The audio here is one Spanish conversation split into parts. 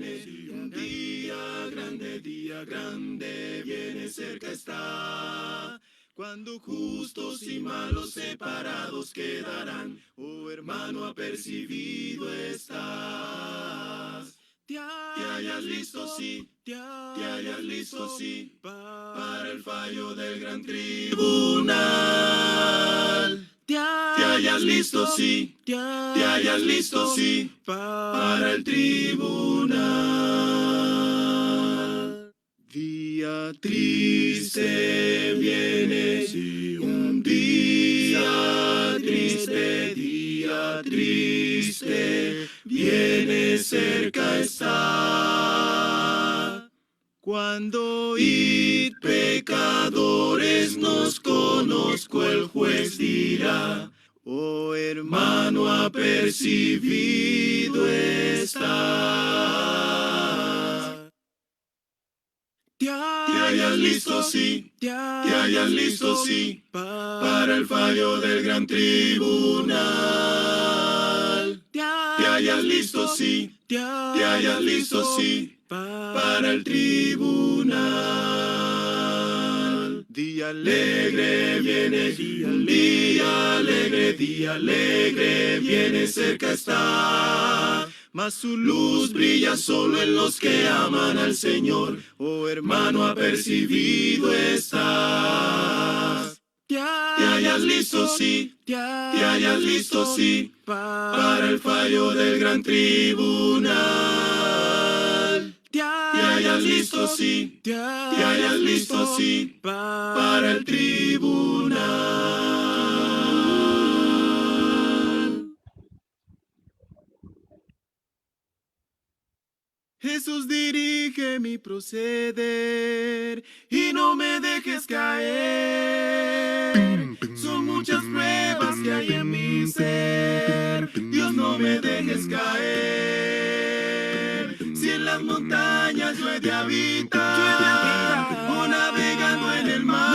viene, día grande viene, cerca está. Cuando justos y malos separados quedarán, oh hermano, apercibido estás. Te hallas listo, sí, te hallas listo, sí, para el fallo del gran tribunal. Te hallas listo, sí, te hallas listo, sí, para el tribunal. Día triste viene, sí, un día triste, viene, cerca está. Cuando id pecadores nos conozco, el juez dirá, oh hermano, apercibido está. Te hallas listo, sí, te hallas listo, sí, para el fallo del gran tribunal. Te hallas listo, sí, te hallas listo, sí, para el tribunal. Día alegre viene, día alegre viene, cerca está. Mas su luz brilla solo en los que aman al Señor, oh hermano, apercibido estás. Te hallas listo, sí, te hallas listo, sí, para el fallo del gran tribunal. Te hallas listo, sí, te hallas listo, sí, para el tribunal. Jesús, dirige mi proceder y no me dejes caer. Son muchas pruebas que hay en mi ser, Dios, no me dejes caer. Si en las montañas yo he de habitar, o navegando en el mar,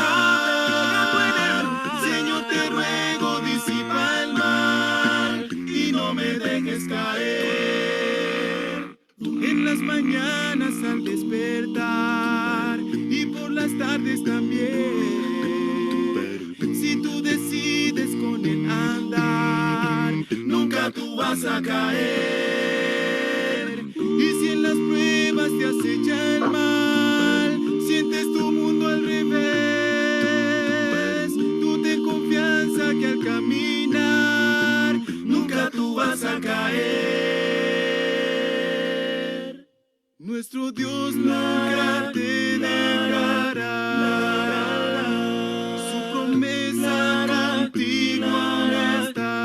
Señor, te ruego, disipa el mal y no me dejes caer. En las mañanas al despertar y por las tardes también, si tú decides con él andar, nunca tú vas a caer. Y si en las pruebas te acecha el mal, sientes tu mundo al revés, tú ten confianza que al caminar nunca tú vas a caer. Nuestro Dios nunca te dejará, su promesa contigo está.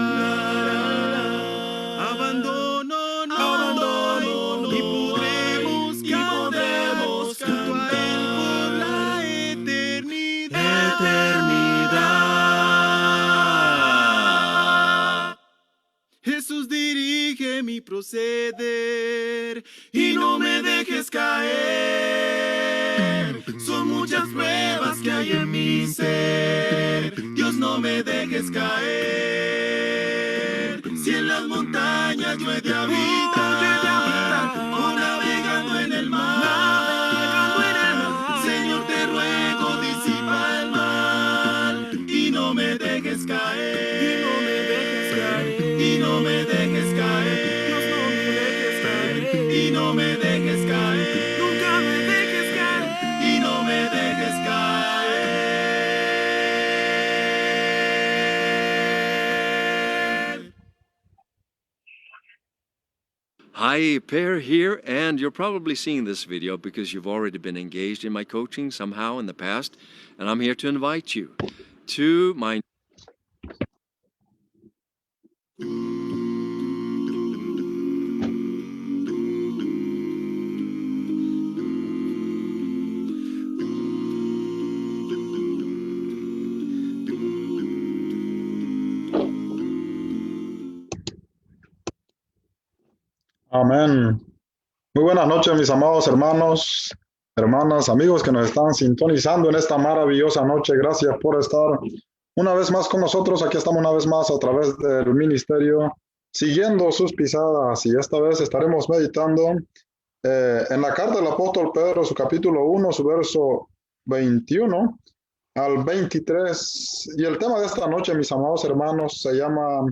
Abandono no, y podremos junto a él por la eternidad. Jesús, dirige mi proceder y no me dejes caer. Son muchas pruebas que hay en mi ser, Dios, no me dejes caer. Si en las montañas yo he de habitar, o navegando en el mar, Señor, te ruego, disipa el mal y no me dejes caer. Y no me dejes caer, Dios, no me dejes caer, y no me dejes caer, nunca me dejes caer, y no me dejes caer. Hi, Per here, and you're probably seeing this video because you've already been engaged in my coaching somehow in the past, and I'm here to invite you to my Amén. Muy buenas noches, mis amados hermanos, hermanas, amigos que nos están sintonizando en esta maravillosa noche. Gracias por estar una vez más con nosotros. Aquí estamos una vez más a través del ministerio, siguiendo sus pisadas. Y esta vez estaremos meditando en la carta del apóstol Pedro, su capítulo 1, su verso 21 al 23. Y el tema de esta noche, mis amados hermanos, se llama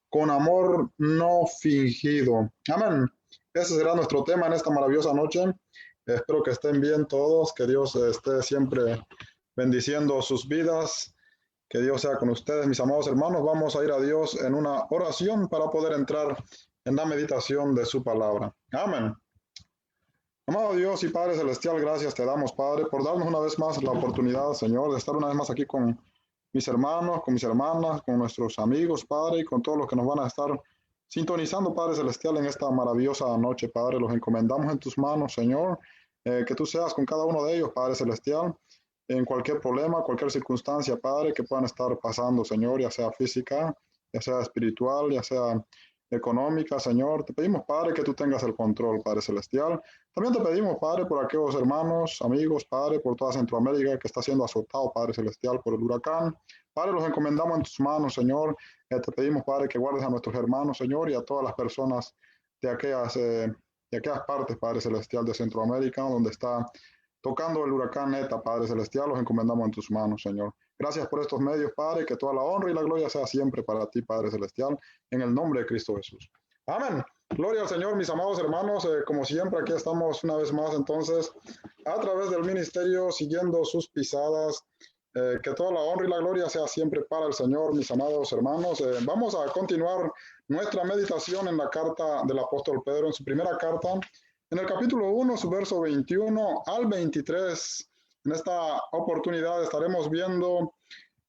Con amor no fingido. Amén. Ese será nuestro tema en esta maravillosa noche. Espero que estén bien todos, que Dios esté siempre bendiciendo sus vidas, que Dios sea con ustedes, mis amados hermanos. Vamos a ir a Dios en una oración para poder entrar en la meditación de su palabra. Amén. Amado Dios y Padre Celestial, gracias te damos, Padre, por darnos una vez más la oportunidad, Señor, de estar una vez más aquí con mis hermanos, con mis hermanas, con nuestros amigos, Padre, y con todos los que nos van a estar sintonizando, Padre Celestial, en esta maravillosa noche, Padre. Los encomendamos en tus manos, Señor, que tú seas con cada uno de ellos, Padre Celestial, en cualquier problema, cualquier circunstancia, Padre, que puedan estar pasando, Señor, ya sea física, ya sea espiritual, ya sea económica, Señor. Te pedimos, Padre, que tú tengas el control, Padre Celestial. También te pedimos, Padre, por aquellos hermanos, amigos, Padre, por toda Centroamérica que está siendo azotado, Padre Celestial, por el huracán. Padre, los encomendamos en tus manos, Señor. Te pedimos, Padre, que guardes a nuestros hermanos, Señor, y a todas las personas de aquellas partes, Padre Celestial, de Centroamérica, donde está tocando el huracán Eta, Padre Celestial. Los encomendamos en tus manos, Señor. Gracias por estos medios, Padre, que toda la honra y la gloria sea siempre para ti, Padre Celestial, en el nombre de Cristo Jesús. Amén. Gloria al Señor, mis amados hermanos. Como siempre, aquí estamos una vez más, entonces, a través del ministerio, siguiendo sus pisadas. Que toda la honra y la gloria sea siempre para el Señor, mis amados hermanos. Vamos a continuar nuestra meditación en la carta del apóstol Pedro, en su primera carta, en el capítulo 1, su verso 21 al 23. En esta oportunidad estaremos viendo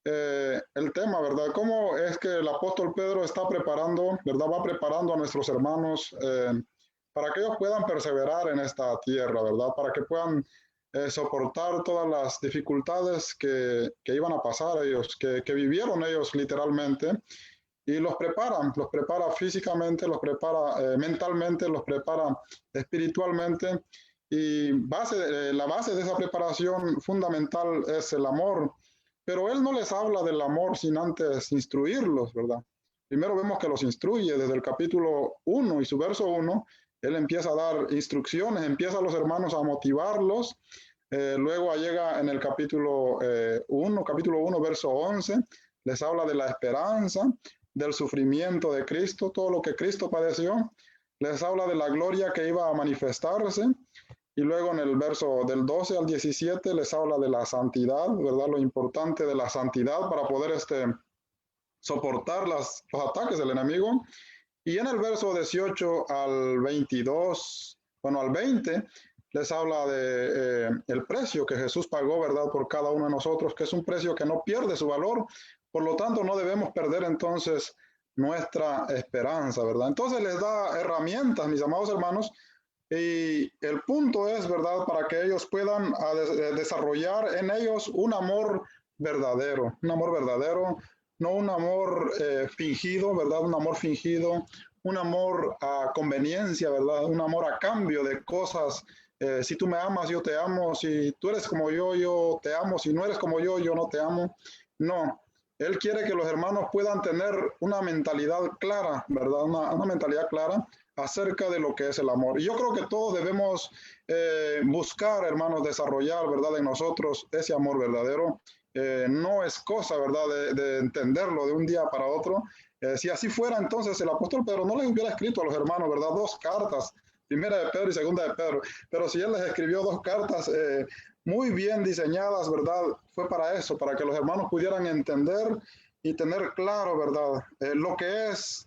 el tema, ¿verdad? Cómo es que el apóstol Pedro está preparando, ¿verdad? Va preparando a nuestros hermanos para que ellos puedan perseverar en esta tierra, ¿verdad? Para que puedan soportar todas las dificultades que iban a pasar ellos, que vivieron ellos literalmente. Y los prepara físicamente, los prepara mentalmente, los prepara espiritualmente. Y la base de esa preparación fundamental es el amor. Pero él no les habla del amor sin antes instruirlos, ¿verdad? Primero vemos que los instruye desde el capítulo 1 y su verso 1. Él empieza a dar instrucciones, empieza a los hermanos a motivarlos. Luego llega en el capítulo 1, verso 11. Les habla de la esperanza, del sufrimiento de Cristo, todo lo que Cristo padeció. Les habla de la gloria que iba a manifestarse. Y luego en el verso del 12 al 17 les habla de la santidad, ¿verdad? Lo importante de la santidad para poder soportar los ataques del enemigo. Y en el verso 18 al 22, bueno, al 20, les habla de el precio que Jesús pagó, ¿verdad? Por cada uno de nosotros, que es un precio que no pierde su valor. Por lo tanto, no debemos perder entonces nuestra esperanza, ¿verdad? Entonces les da herramientas, mis amados hermanos, y el punto es, ¿verdad?, para que ellos puedan desarrollar en ellos un amor verdadero, no un amor fingido, ¿verdad? Un amor fingido, un amor a conveniencia, ¿verdad? Un amor a cambio de cosas. Si tú me amas, yo te amo. Si tú eres como yo te amo. Si no eres como yo no te amo. No. Él quiere que los hermanos puedan tener una mentalidad clara, ¿verdad? Una mentalidad clara acerca de lo que es el amor. Y yo creo que todos debemos buscar, hermanos, desarrollar, ¿verdad?, en nosotros ese amor verdadero. No es cosa, ¿verdad?, de entenderlo de un día para otro. Si así fuera, entonces el apóstol Pedro no les hubiera escrito a los hermanos, ¿verdad?, 2 cartas, primera de Pedro y segunda de Pedro. Pero si él les escribió 2 cartas muy bien diseñadas, ¿verdad?, fue para eso, para que los hermanos pudieran entender y tener claro, ¿verdad?, lo que es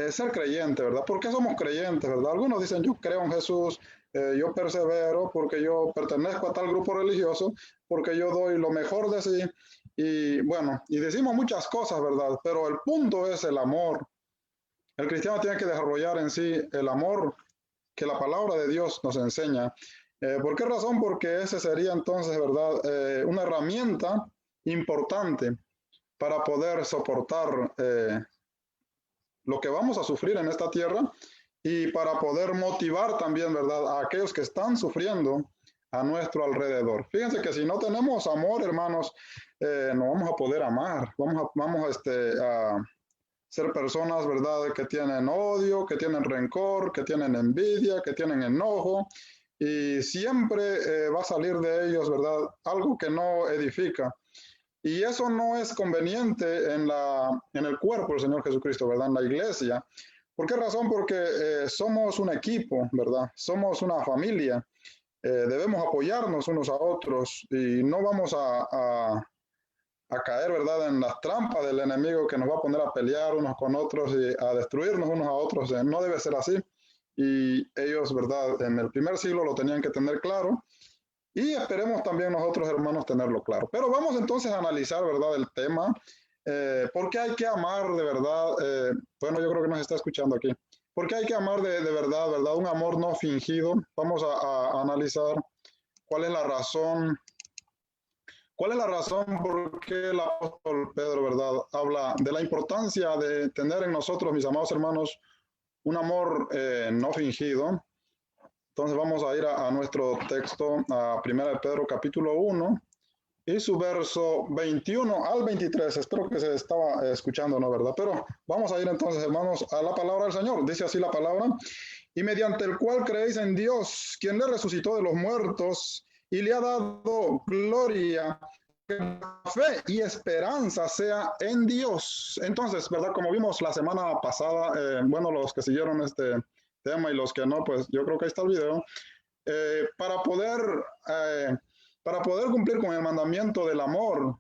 ser creyente, ¿verdad? ¿Por qué somos creyentes, verdad? Algunos dicen, yo creo en Jesús, yo persevero porque yo pertenezco a tal grupo religioso, porque yo doy lo mejor de sí, y bueno, y decimos muchas cosas, ¿verdad? Pero el punto es el amor. El cristiano tiene que desarrollar en sí el amor que la palabra de Dios nos enseña. ¿Por qué razón? Porque ese sería entonces, ¿verdad?, una herramienta importante para poder soportar lo que vamos a sufrir en esta tierra y para poder motivar también, ¿verdad?, a aquellos que están sufriendo a nuestro alrededor. Fíjense que si no tenemos amor, hermanos, no vamos a poder amar, vamos a ser personas, ¿verdad?, que tienen odio, que tienen rencor, que tienen envidia, que tienen enojo, y siempre va a salir de ellos, ¿verdad?, algo que no edifica. Y eso no es conveniente en el cuerpo del Señor Jesucristo, ¿verdad?, en la iglesia. ¿Por qué razón? Porque somos un equipo, ¿verdad? Somos una familia. Debemos apoyarnos unos a otros y no vamos a caer, ¿verdad?, en las trampas del enemigo que nos va a poner a pelear unos con otros y a destruirnos unos a otros. No debe ser así. Y ellos, ¿verdad?, en el primer siglo lo tenían que tener claro y esperemos también nosotros, hermanos, tenerlo claro. Pero vamos entonces a analizar, ¿verdad?, el tema. ¿Por qué hay que amar de verdad? Bueno, yo creo que nos está escuchando aquí. ¿Por qué hay que amar de verdad, verdad? Un amor no fingido. Vamos a analizar cuál es la razón. ¿Cuál es la razón por qué el apóstol Pedro, verdad, habla de la importancia de tener en nosotros, mis amados hermanos, un amor no fingido? Entonces vamos a ir a nuestro texto, a 1 de Pedro capítulo 1 y su verso 21 al 23. Espero que se estaba escuchando, ¿no, verdad? Pero vamos a ir entonces, hermanos, a la palabra del Señor. Dice así la palabra: y mediante el cual creéis en Dios, quien le resucitó de los muertos y le ha dado gloria, que la fe y esperanza sea en Dios. Entonces, ¿verdad? Como vimos la semana pasada, bueno, los que siguieron este tema y los que no, pues yo creo que ahí está el video. Eh, para poder, eh, para poder cumplir con el mandamiento del amor,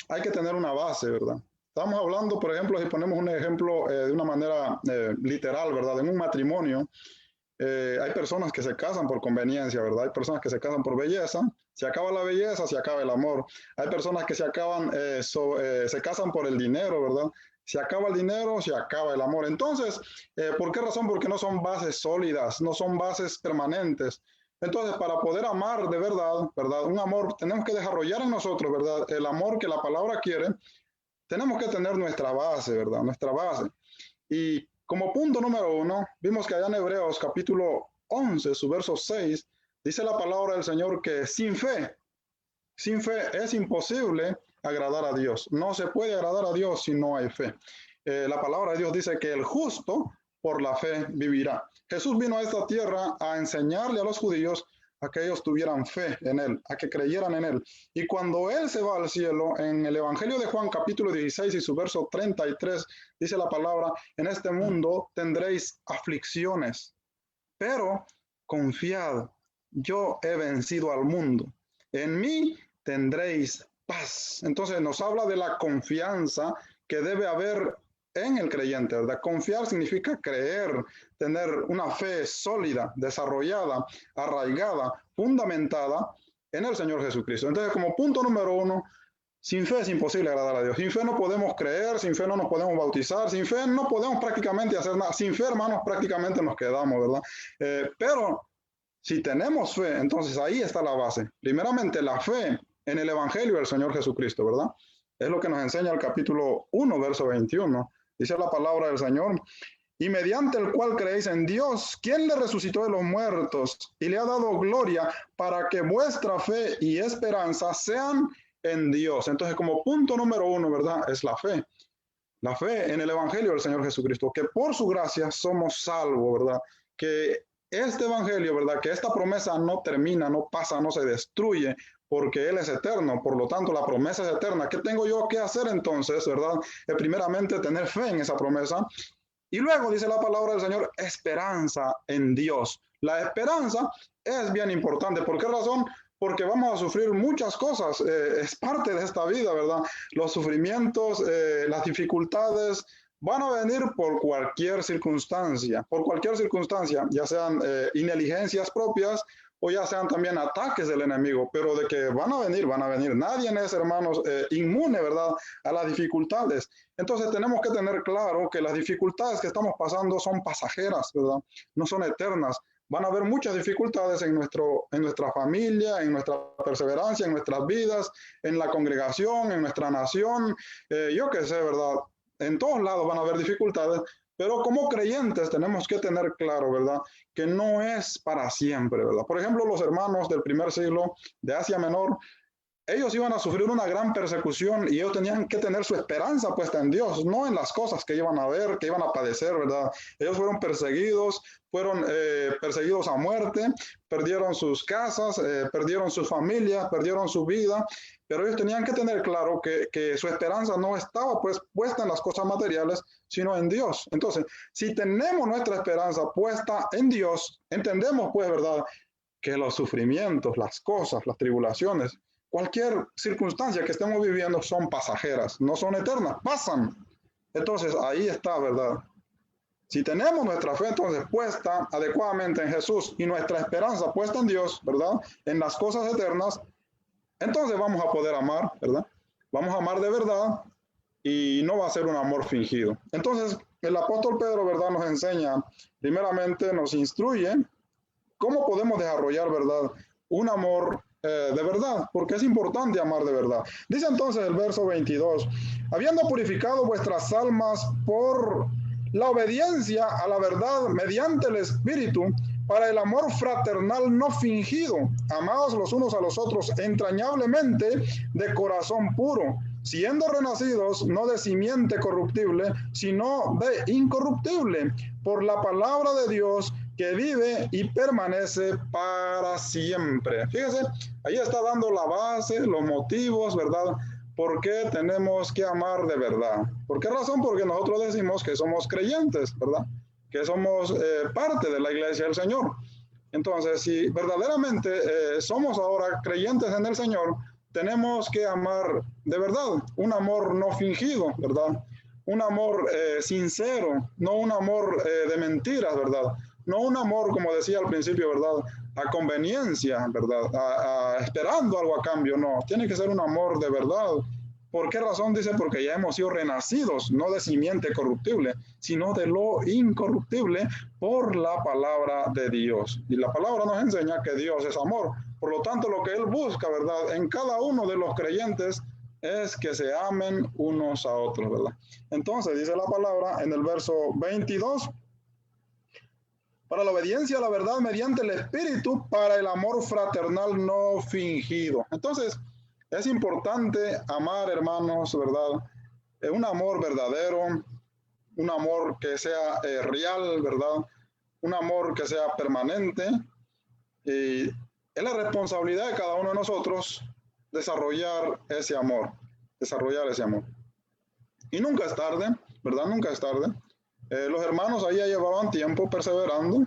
hay que tener una base, ¿verdad? Estamos hablando, por ejemplo, si ponemos un ejemplo de una manera literal, ¿verdad? En un matrimonio, hay personas que se casan por conveniencia, ¿verdad? Hay personas que se casan por belleza. Se acaba la belleza, se acaba el amor. Hay personas que se casan por el dinero, ¿verdad? Se acaba el dinero, se acaba el amor. Entonces, ¿por qué razón? Porque no son bases sólidas, no son bases permanentes. Entonces, para poder amar de verdad, ¿verdad? Un amor, tenemos que desarrollar en nosotros, ¿verdad? El amor que la palabra quiere. Tenemos que tener nuestra base, ¿verdad? Nuestra base. Y como punto número 1, vimos que allá en Hebreos capítulo 11, su verso 6, dice la palabra del Señor que sin fe es imposible agradar a Dios. No se puede agradar a Dios si no hay fe. La palabra de Dios dice que el justo por la fe vivirá. Jesús vino a esta tierra a enseñarle a los judíos a que ellos tuvieran fe en Él, a que creyeran en Él. Y cuando Él se va al cielo, en el Evangelio de Juan capítulo 16 y su verso 33, dice la palabra: en este mundo tendréis aflicciones, pero confiad, yo he vencido al mundo. En mí tendréis paz. Entonces nos habla de la confianza que debe haber en el creyente, ¿verdad? Confiar significa creer, tener una fe sólida, desarrollada, arraigada, fundamentada en el Señor Jesucristo. Entonces, como punto número 1, sin fe es imposible agradar a Dios. Sin fe no podemos creer, sin fe no nos podemos bautizar, sin fe no podemos prácticamente hacer nada. Sin fe, hermanos, prácticamente nos quedamos, ¿verdad? Pero si tenemos fe, entonces ahí está la base. Primeramente, la fe en el Evangelio del Señor Jesucristo, ¿verdad? Es lo que nos enseña el capítulo 1, verso 21. Dice la palabra del Señor: y mediante el cual creéis en Dios, quien le resucitó de los muertos y le ha dado gloria, para que vuestra fe y esperanza sean en Dios. Entonces, como punto número 1, ¿verdad? Es la fe. La fe en el Evangelio del Señor Jesucristo, que por su gracia somos salvos, ¿verdad? Que este Evangelio, ¿verdad? Que esta promesa no termina, no pasa, no se destruye, porque Él es eterno. Por lo tanto, la promesa es eterna. ¿Qué tengo yo que hacer entonces, verdad? Primeramente, tener fe en esa promesa. Y luego dice la palabra del Señor: esperanza en Dios. La esperanza es bien importante. ¿Por qué razón? Porque vamos a sufrir muchas cosas. Es parte de esta vida, ¿verdad? Los sufrimientos, las dificultades van a venir por cualquier circunstancia, ya sean ineligencias propias o ya sean también ataques del enemigo, pero de que van a venir, van a venir. Nadie es, hermanos, inmune, ¿verdad?, a las dificultades. Entonces tenemos que tener claro que las dificultades que estamos pasando son pasajeras, ¿verdad? No son eternas. Van a haber muchas dificultades en nuestra familia, en nuestra perseverancia, en nuestras vidas, en la congregación, en nuestra nación, yo qué sé, ¿verdad? En todos lados van a haber dificultades, pero como creyentes tenemos que tener claro, ¿verdad?, que no es para siempre, ¿verdad? Por ejemplo, los hermanos del primer siglo de Asia Menor, ellos iban a sufrir una gran persecución y ellos tenían que tener su esperanza puesta en Dios, no en las cosas que iban a ver, que iban a padecer, ¿verdad? Ellos fueron perseguidos a muerte, perdieron sus casas, perdieron su familia, perdieron su vida, pero ellos tenían que tener claro que su esperanza no estaba pues puesta en las cosas materiales, sino en Dios. Entonces, si tenemos nuestra esperanza puesta en Dios, entendemos pues, ¿verdad?, que los sufrimientos, las cosas, las tribulaciones, cualquier circunstancia que estemos viviendo son pasajeras, no son eternas, pasan. Entonces, ahí está, ¿verdad? Si tenemos nuestra fe entonces puesta adecuadamente en Jesús y nuestra esperanza puesta en Dios, ¿verdad?, en las cosas eternas, entonces vamos a poder amar, ¿verdad? Vamos a amar de verdad y no va a ser un amor fingido. Entonces, el apóstol Pedro, ¿verdad?, nos enseña, primeramente nos instruye cómo podemos desarrollar, ¿verdad?, un amor de verdad, porque es importante amar de verdad. Dice entonces el verso 22, habiendo purificado vuestras almas por la obediencia a la verdad mediante el Espíritu, para el amor fraternal no fingido, amados los unos a los otros entrañablemente de corazón puro, siendo renacidos no de simiente corruptible, sino de incorruptible, por la palabra de Dios que vive y permanece para siempre. Fíjese, ahí está dando la base, los motivos, ¿verdad?, ¿por qué tenemos que amar de verdad? ¿Por qué razón? Porque nosotros decimos que somos creyentes, ¿verdad?, que somos parte de la iglesia del Señor. Entonces, si verdaderamente somos ahora creyentes en el Señor, tenemos que amar de verdad, un amor no fingido, ¿verdad?, un amor sincero, no un amor de mentiras, ¿verdad?, no un amor, como decía al principio, ¿verdad?, a conveniencia, ¿verdad?, esperando algo a cambio, no, tiene que ser un amor de verdad. ¿Por qué razón? Dice, porque ya hemos sido renacidos, no de simiente corruptible, sino de lo incorruptible por la palabra de Dios. Y la palabra nos enseña que Dios es amor. Por lo tanto, lo que Él busca, ¿verdad?, en cada uno de los creyentes es que se amen unos a otros, ¿verdad? Entonces, dice la palabra en el verso 22, para la obediencia a la verdad mediante el Espíritu, para el amor fraternal no fingido. Entonces, es importante amar, hermanos, ¿verdad? Un amor verdadero, un amor que sea real, ¿verdad? Un amor que sea permanente. Y es la responsabilidad de cada uno de nosotros desarrollar ese amor, desarrollar ese amor. Y nunca es tarde, ¿verdad? Nunca es tarde. Los hermanos ahí ya llevaban tiempo perseverando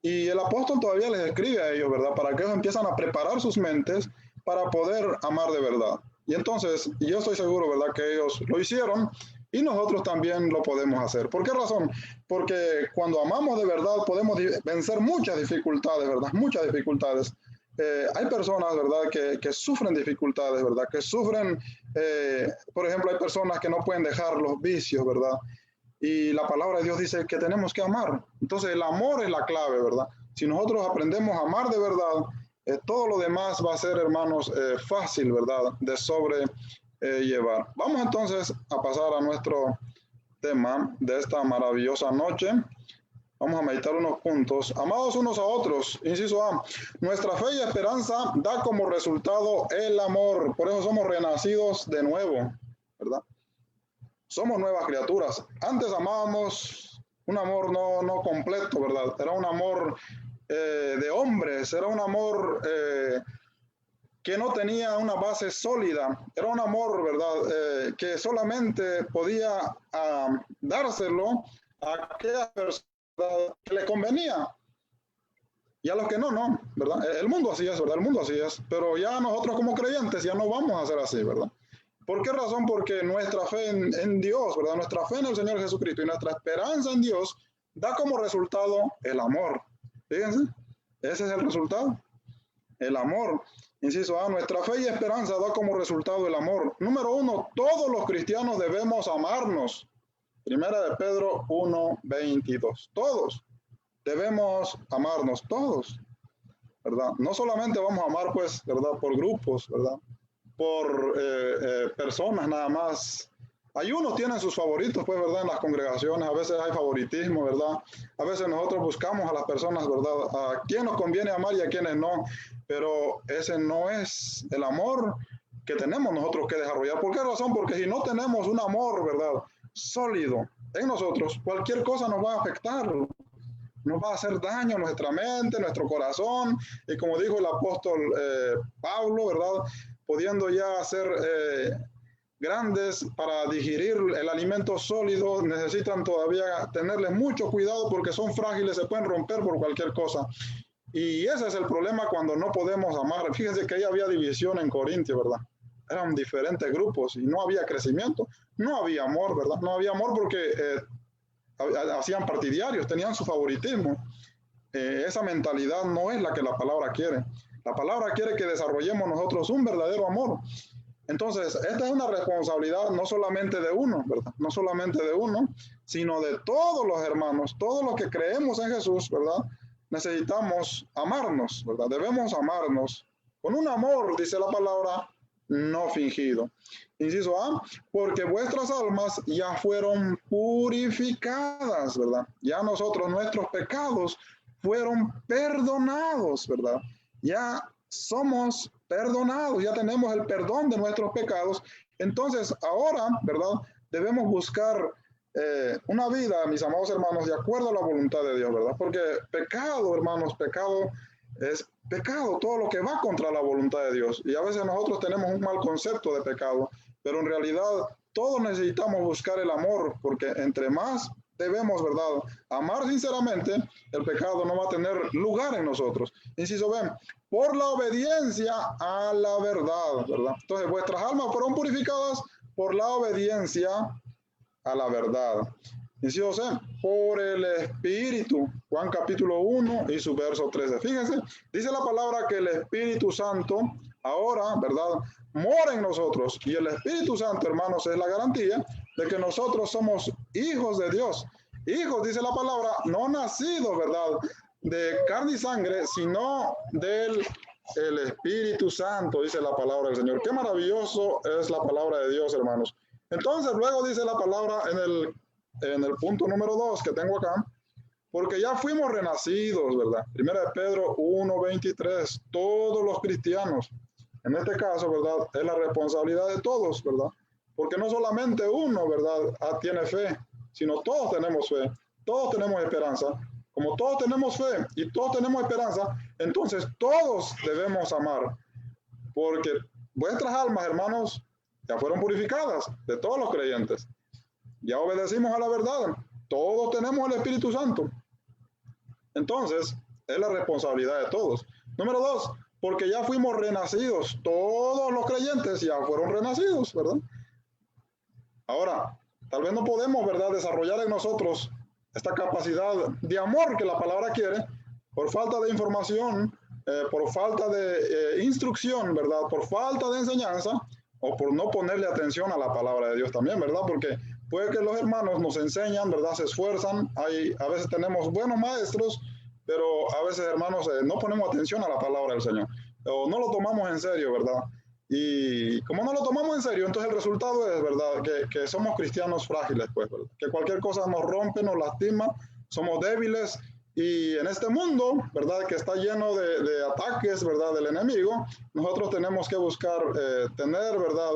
y el apóstol todavía les escribe a ellos, ¿verdad?, para que ellos empiezan a preparar sus mentes para poder amar de verdad. Y entonces, yo estoy seguro, ¿verdad?, que ellos lo hicieron y nosotros también lo podemos hacer. ¿Por qué razón? Porque cuando amamos de verdad podemos vencer muchas dificultades, ¿verdad?, muchas dificultades. Hay personas, ¿verdad?, que sufren dificultades, ¿verdad?, que sufren, por ejemplo, hay personas que no pueden dejar los vicios, ¿verdad?, y la palabra de Dios dice que tenemos que amar. Entonces el amor es la clave, ¿verdad? Si nosotros aprendemos a amar de verdad, todo lo demás va a ser, hermanos, fácil, ¿verdad?, de sobrellevar. Vamos entonces a pasar a nuestro tema de esta maravillosa noche. Vamos a meditar unos puntos. Amados unos a otros, inciso A, nuestra fe y esperanza da como resultado el amor. Por eso somos renacidos de nuevo, ¿verdad? Somos nuevas criaturas. Antes amábamos un amor no completo, ¿verdad? Era un amor de hombres, era un amor que no tenía una base sólida, era un amor, ¿verdad?, que solamente podía dárselo a aquella persona que le convenía. Y a los que no, ¿verdad? El mundo así es, ¿verdad? El mundo así es. Pero ya nosotros como creyentes ya no vamos a ser así, ¿verdad? ¿Por qué razón? Porque nuestra fe en Dios, ¿verdad?, nuestra fe en el Señor Jesucristo y nuestra esperanza en Dios da como resultado el amor. Fíjense, ese es el resultado, el amor. Inciso A, nuestra fe y esperanza da como resultado el amor. Número 1, todos los cristianos debemos amarnos. Primera de Pedro 1:22. Todos debemos amarnos, todos, ¿verdad? No solamente vamos a amar, pues, ¿verdad?, por grupos, ¿verdad?, por personas nada más. Hay unos tienen sus favoritos, pues, ¿verdad?, en las congregaciones. A veces hay favoritismo, ¿verdad? A veces nosotros buscamos a las personas, ¿verdad?, a quién nos conviene amar y a quienes no. Pero ese no es el amor que tenemos nosotros que desarrollar. ¿Por qué razón? Porque si no tenemos un amor, ¿verdad?, sólido en nosotros, cualquier cosa nos va a afectar, nos va a hacer daño a nuestra mente, nuestro corazón, y como dijo el apóstol Pablo, ¿verdad?, pudiendo ya ser grandes para digerir el alimento sólido, necesitan todavía tenerles mucho cuidado porque son frágiles, se pueden romper por cualquier cosa. Y ese es el problema cuando no podemos amar. Fíjense que ahí había división en Corintios, ¿verdad? Eran diferentes grupos y no había crecimiento, no había amor, ¿verdad? No había amor porque hacían partidarios, tenían su favoritismo. Esa mentalidad no es la que la palabra quiere. La palabra quiere que desarrollemos nosotros un verdadero amor. Entonces, esta es una responsabilidad no solamente de uno, ¿verdad? No solamente de uno, sino de todos los hermanos, todos los que creemos en Jesús, ¿verdad? Necesitamos amarnos, ¿verdad? Debemos amarnos con un amor, dice la palabra, no fingido. Inciso A, porque vuestras almas ya fueron purificadas, ¿verdad? Ya nosotros, nuestros pecados fueron perdonados, ¿verdad? Ya somos perdonados, ya tenemos el perdón de nuestros pecados. Entonces, ahora, ¿verdad?, debemos buscar una vida, mis amados hermanos, de acuerdo a la voluntad de Dios, ¿verdad? Porque pecado, hermanos, pecado es pecado, todo lo que va contra la voluntad de Dios. Y a veces nosotros tenemos un mal concepto de pecado, pero en realidad todos necesitamos buscar el amor, porque entre más debemos, ¿verdad?, amar sinceramente, el pecado no va a tener lugar en nosotros. Inciso B, por la obediencia a la verdad, ¿verdad? Entonces, vuestras almas fueron purificadas por la obediencia a la verdad. Inciso C, por el Espíritu, Juan capítulo 1 y su verso 13. Fíjense, dice la palabra que el Espíritu Santo ahora, ¿verdad?, mora en nosotros. Y el Espíritu Santo, hermanos, es la garantía de que nosotros somos hijos de Dios. Hijos, dice la palabra, no nacidos, ¿verdad?, de carne y sangre, sino del el Espíritu Santo, dice la palabra del Señor. Qué maravilloso es la palabra de Dios, hermanos. Entonces, luego dice la palabra en el punto número 2 que tengo acá, porque ya fuimos renacidos, ¿verdad? Primera de Pedro 1:23, todos los cristianos, en este caso, ¿verdad?, es la responsabilidad de todos, ¿verdad? Porque no solamente uno, ¿verdad?, tiene fe, sino todos tenemos fe, todos tenemos esperanza. Como todos tenemos fe y todos tenemos esperanza, entonces todos debemos amar, porque vuestras almas, hermanos, ya fueron purificadas de todos los creyentes. Ya obedecimos a la verdad. Todos tenemos el Espíritu Santo. Entonces, es la responsabilidad de todos. Número 2, porque ya fuimos renacidos. Todos los creyentes ya fueron renacidos, ¿verdad? Ahora, tal vez no podemos, ¿verdad?, desarrollar en nosotros esta capacidad de amor que la palabra quiere por falta de información, por falta de instrucción, ¿verdad?, por falta de enseñanza o por no ponerle atención a la palabra de Dios también, ¿verdad? Porque puede que los hermanos nos enseñan, ¿verdad?, se esfuerzan, a veces tenemos buenos maestros, pero a veces, hermanos, no ponemos atención a la palabra del Señor o no lo tomamos en serio, ¿verdad? Y como no lo tomamos en serio, entonces el resultado es, ¿verdad?, que somos cristianos frágiles, pues, ¿verdad?, que cualquier cosa nos rompe, nos lastima, somos débiles. Y en este mundo, ¿verdad?, que está lleno de ataques, ¿verdad?, del enemigo, nosotros tenemos que buscar tener, ¿verdad?,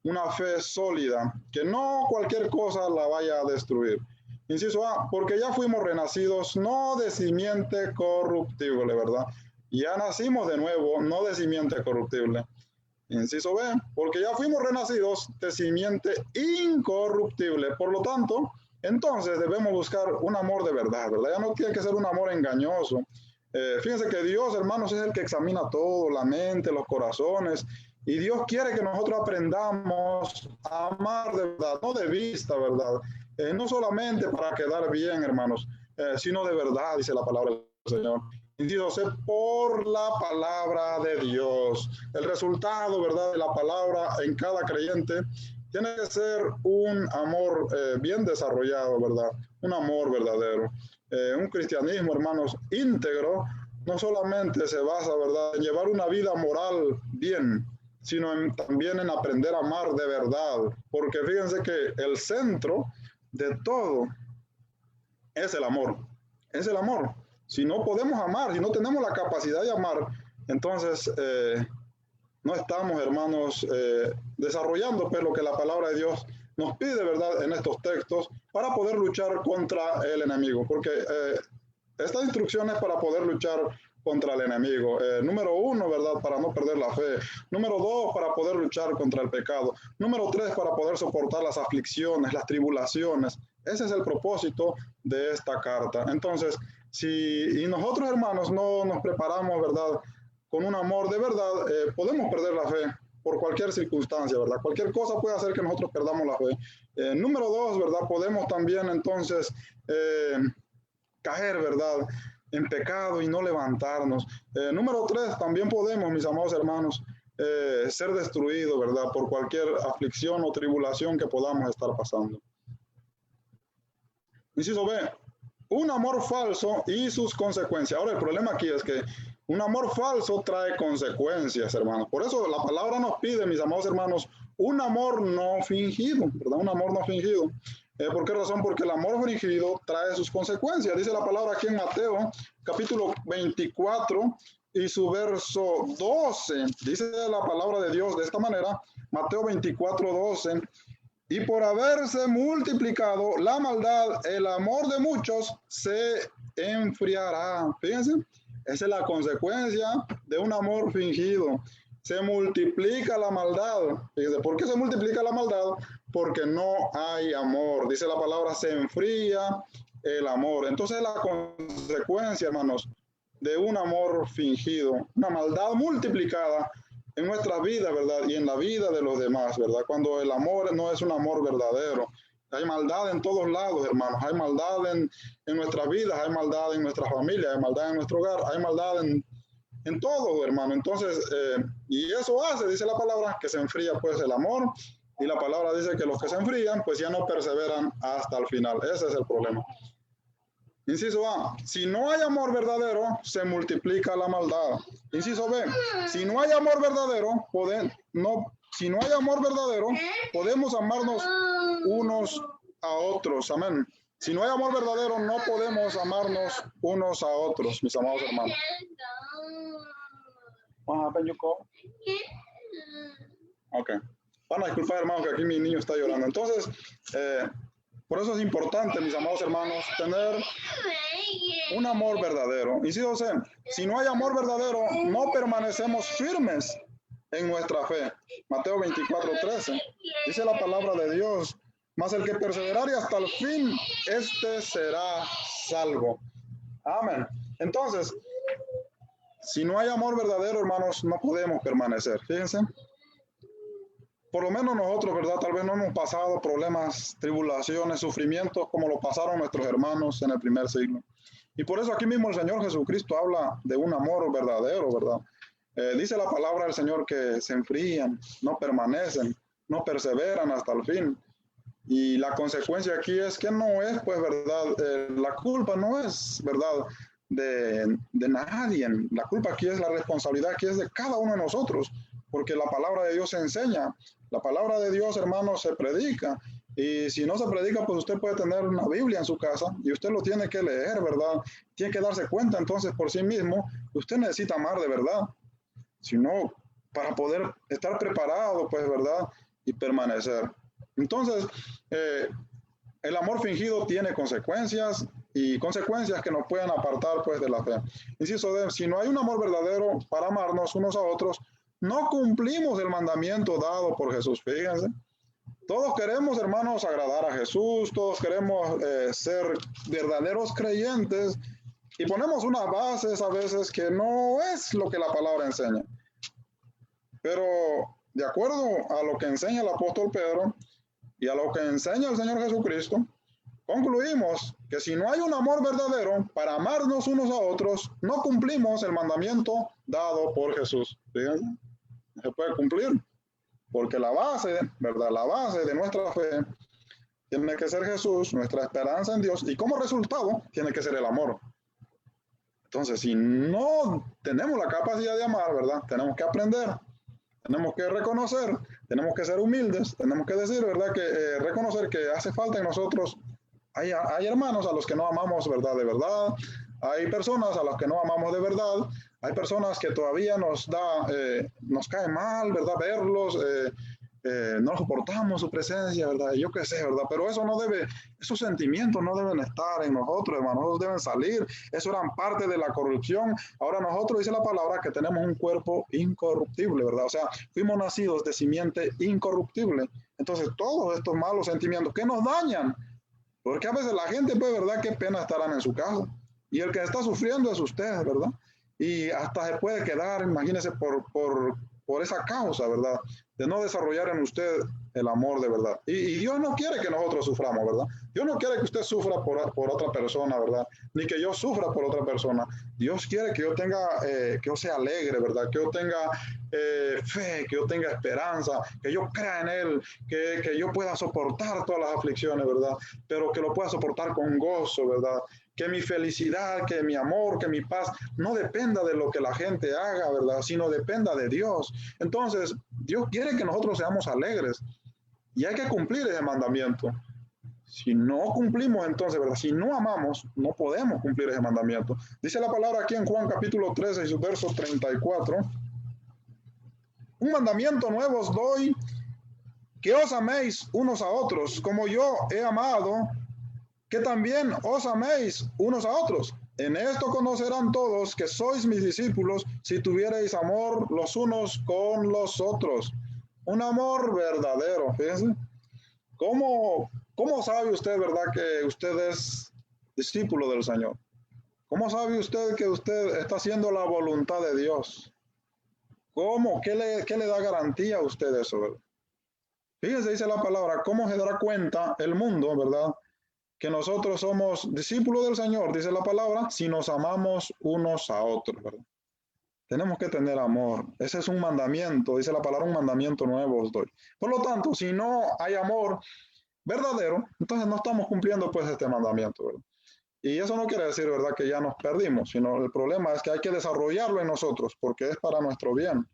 una fe sólida, que no cualquier cosa la vaya a destruir. Inciso A, porque ya fuimos renacidos, no de simiente corruptible, ¿verdad? Ya nacimos de nuevo, no de simiente corruptible. Inciso B, porque ya fuimos renacidos de simiente incorruptible. Por lo tanto, entonces debemos buscar un amor de verdad, ¿verdad? Ya no tiene que ser un amor engañoso. Fíjense que Dios, hermanos, es el que examina todo, la mente, los corazones, y Dios quiere que nosotros aprendamos a amar de verdad, no de vista, ¿verdad? No solamente para quedar bien, hermanos, sino de verdad, dice la palabra del Señor. Inciso C, por la palabra de Dios. El resultado, ¿verdad?, de la palabra en cada creyente tiene que ser un amor bien desarrollado, ¿verdad? Un amor verdadero. Un cristianismo, hermanos, íntegro, no solamente se basa, ¿verdad?, en llevar una vida moral bien, sino también en aprender a amar de verdad. Porque fíjense que el centro de todo es el amor. Es el amor. Si no podemos amar, si no tenemos la capacidad de amar, entonces no estamos, hermanos, desarrollando pues lo que la palabra de Dios nos pide, ¿verdad?, en estos textos para poder luchar contra el enemigo, porque estas instrucciones para poder luchar contra el enemigo. Número 1, ¿verdad?, para no perder la fe. Número 2, para poder luchar contra el pecado. Número 3, para poder soportar las aflicciones, las tribulaciones. Ese es el propósito de esta carta. Entonces, si nosotros, hermanos, no nos preparamos, ¿verdad?, con un amor de verdad, podemos perder la fe por cualquier circunstancia, ¿verdad? Cualquier cosa puede hacer que nosotros perdamos la fe. Número 2, ¿verdad?, podemos también entonces caer, ¿verdad?, en pecado y no levantarnos. Número 3, también podemos, mis amados hermanos, ser destruidos, ¿verdad?, por cualquier aflicción o tribulación que podamos estar pasando. Inciso B, un amor falso y sus consecuencias. Ahora, el problema aquí es que un amor falso trae consecuencias, hermanos. Por eso la palabra nos pide, mis amados hermanos, un amor no fingido, ¿verdad? Un amor no fingido. ¿Por qué razón? Porque el amor fingido trae sus consecuencias. Dice la palabra aquí en Mateo, capítulo 24 y su verso 12. Dice la palabra de Dios de esta manera, Mateo 24, 12. Y por haberse multiplicado la maldad, el amor de muchos se enfriará. Fíjense, esa es la consecuencia de un amor fingido. Se multiplica la maldad. Fíjense, ¿por qué se multiplica la maldad? Porque no hay amor. Dice la palabra, se enfría el amor. Entonces la consecuencia, hermanos, de un amor fingido, una maldad multiplicada en nuestra vida, ¿verdad? Y en la vida de los demás, ¿verdad? Cuando el amor no es un amor verdadero. Hay maldad en todos lados, hermanos. Hay maldad en nuestras vidas, hay maldad en nuestra familia, hay maldad en nuestro hogar, hay maldad en todo, hermano. Entonces, y eso hace, dice la palabra, que se enfría pues el amor. Y la palabra dice que los que se enfrían, pues ya no perseveran hasta el final. Ese es el problema. Inciso A, si no hay amor verdadero, se multiplica la maldad. Inciso B, si no hay amor verdadero, si no hay amor verdadero, podemos amarnos unos a otros. Amén. Si no hay amor verdadero, no podemos amarnos unos a otros, mis amados hermanos. Ok. Van a disculpar, hermanos, que aquí mi niño está llorando. Entonces, por eso es importante, mis amados hermanos, tener un amor verdadero. Inciso C, si no hay amor verdadero, no permanecemos firmes en nuestra fe. Mateo 24, 13. Dice la palabra de Dios, mas el que perseverare hasta el fin, este será salvo. Amén. Entonces, si no hay amor verdadero, hermanos, no podemos permanecer. Fíjense. Por lo menos nosotros, ¿verdad? Tal vez no hemos pasado problemas, tribulaciones, sufrimientos como lo pasaron nuestros hermanos en el primer siglo. Y por eso aquí mismo el Señor Jesucristo habla de un amor verdadero, ¿verdad? Dice la palabra del Señor que se enfrían, no permanecen, no perseveran hasta el fin. Y la consecuencia aquí es que no es, pues, ¿verdad? La culpa no es, ¿verdad?, de nadie. La culpa aquí es la responsabilidad, aquí es de cada uno de nosotros, porque la palabra de Dios se enseña. La palabra de Dios, hermanos, se predica. Y si no se predica, pues usted puede tener una Biblia en su casa y usted lo tiene que leer, ¿verdad? Tiene que darse cuenta entonces por sí mismo que usted necesita amar de verdad. Si no, para poder estar preparado, pues, ¿verdad?, y permanecer. Entonces, el amor fingido tiene consecuencias y consecuencias que nos pueden apartar, pues, de la fe. Inciso D, si no hay un amor verdadero para amarnos unos a otros, no cumplimos el mandamiento dado por Jesús. Fíjense, todos queremos, hermanos, agradar a Jesús, todos queremos ser verdaderos creyentes y ponemos unas bases a veces que no es lo que la palabra enseña. Pero de acuerdo a lo que enseña el apóstol Pedro y a lo que enseña el Señor Jesucristo, concluimos que si no hay un amor verdadero para amarnos unos a otros, no cumplimos el mandamiento dado por Jesús. Fíjense, no se puede cumplir, porque la base, ¿verdad?, la base de nuestra fe tiene que ser Jesús, nuestra esperanza en Dios, y como resultado tiene que ser el amor. Entonces, si no tenemos la capacidad de amar, ¿verdad?, tenemos que aprender, tenemos que reconocer, tenemos que ser humildes, tenemos que decir, ¿verdad?, que reconocer que hace falta en nosotros. Hay hermanos a los que no amamos, ¿verdad?, de verdad. Hay personas a las que no amamos de verdad, hay personas que todavía nos cae mal, ¿verdad? Verlos, no soportamos su presencia, ¿verdad? Yo qué sé, ¿verdad? Pero eso no debe, esos sentimientos no deben estar en nosotros, hermanos, nosotros deben salir, eso eran parte de la corrupción. Ahora nosotros dice la palabra que tenemos un cuerpo incorruptible, ¿verdad? O sea, fuimos nacidos de simiente incorruptible. Entonces, todos estos malos sentimientos que nos dañan, porque a veces la gente, pues, ¿verdad? Qué pena estarán en su casa. Y el que está sufriendo es usted, ¿verdad? Y hasta se puede quedar, imagínese, por esa causa, ¿verdad? De no desarrollar en usted el amor de verdad. Y Dios no quiere que nosotros suframos, ¿verdad? Dios no quiere que usted sufra por otra persona, ¿verdad? Ni que yo sufra por otra persona. Dios quiere que yo tenga, que yo sea alegre, ¿verdad? Que yo tenga fe, que yo tenga esperanza, que yo crea en Él, que yo pueda soportar todas las aflicciones, ¿verdad? Pero que lo pueda soportar con gozo, ¿verdad? Que mi felicidad, que mi amor, que mi paz no dependa de lo que la gente haga, ¿verdad? Sino dependa de Dios. Entonces, Dios quiere que nosotros seamos alegres y hay que cumplir ese mandamiento. Si no cumplimos entonces, ¿verdad? Si no amamos, no podemos cumplir ese mandamiento. Dice la palabra aquí en Juan capítulo 13 y su verso 34. Un mandamiento nuevo os doy, que os améis unos a otros, como yo he amado, que también os améis unos a otros. En esto conocerán todos que sois mis discípulos, si tuviereis amor los unos con los otros. Un amor verdadero, fíjense. ¿Cómo sabe usted, verdad, que usted es discípulo del Señor? ¿Cómo sabe usted que usted está haciendo la voluntad de Dios? ¿Cómo? ¿Qué le da garantía a usted eso, verdad? Fíjense, dice la palabra, ¿cómo se dará cuenta el mundo, verdad? Que nosotros somos discípulos del Señor, dice la palabra, si nos amamos unos a otros, ¿verdad? Tenemos que tener amor. Ese es un mandamiento, dice la palabra, un mandamiento nuevo os doy. Por lo tanto, si no hay amor verdadero, entonces no estamos cumpliendo pues este mandamiento, ¿verdad? Y eso no quiere decir, ¿verdad?, que ya nos perdimos, sino el problema es que hay que desarrollarlo en nosotros porque es para nuestro bien.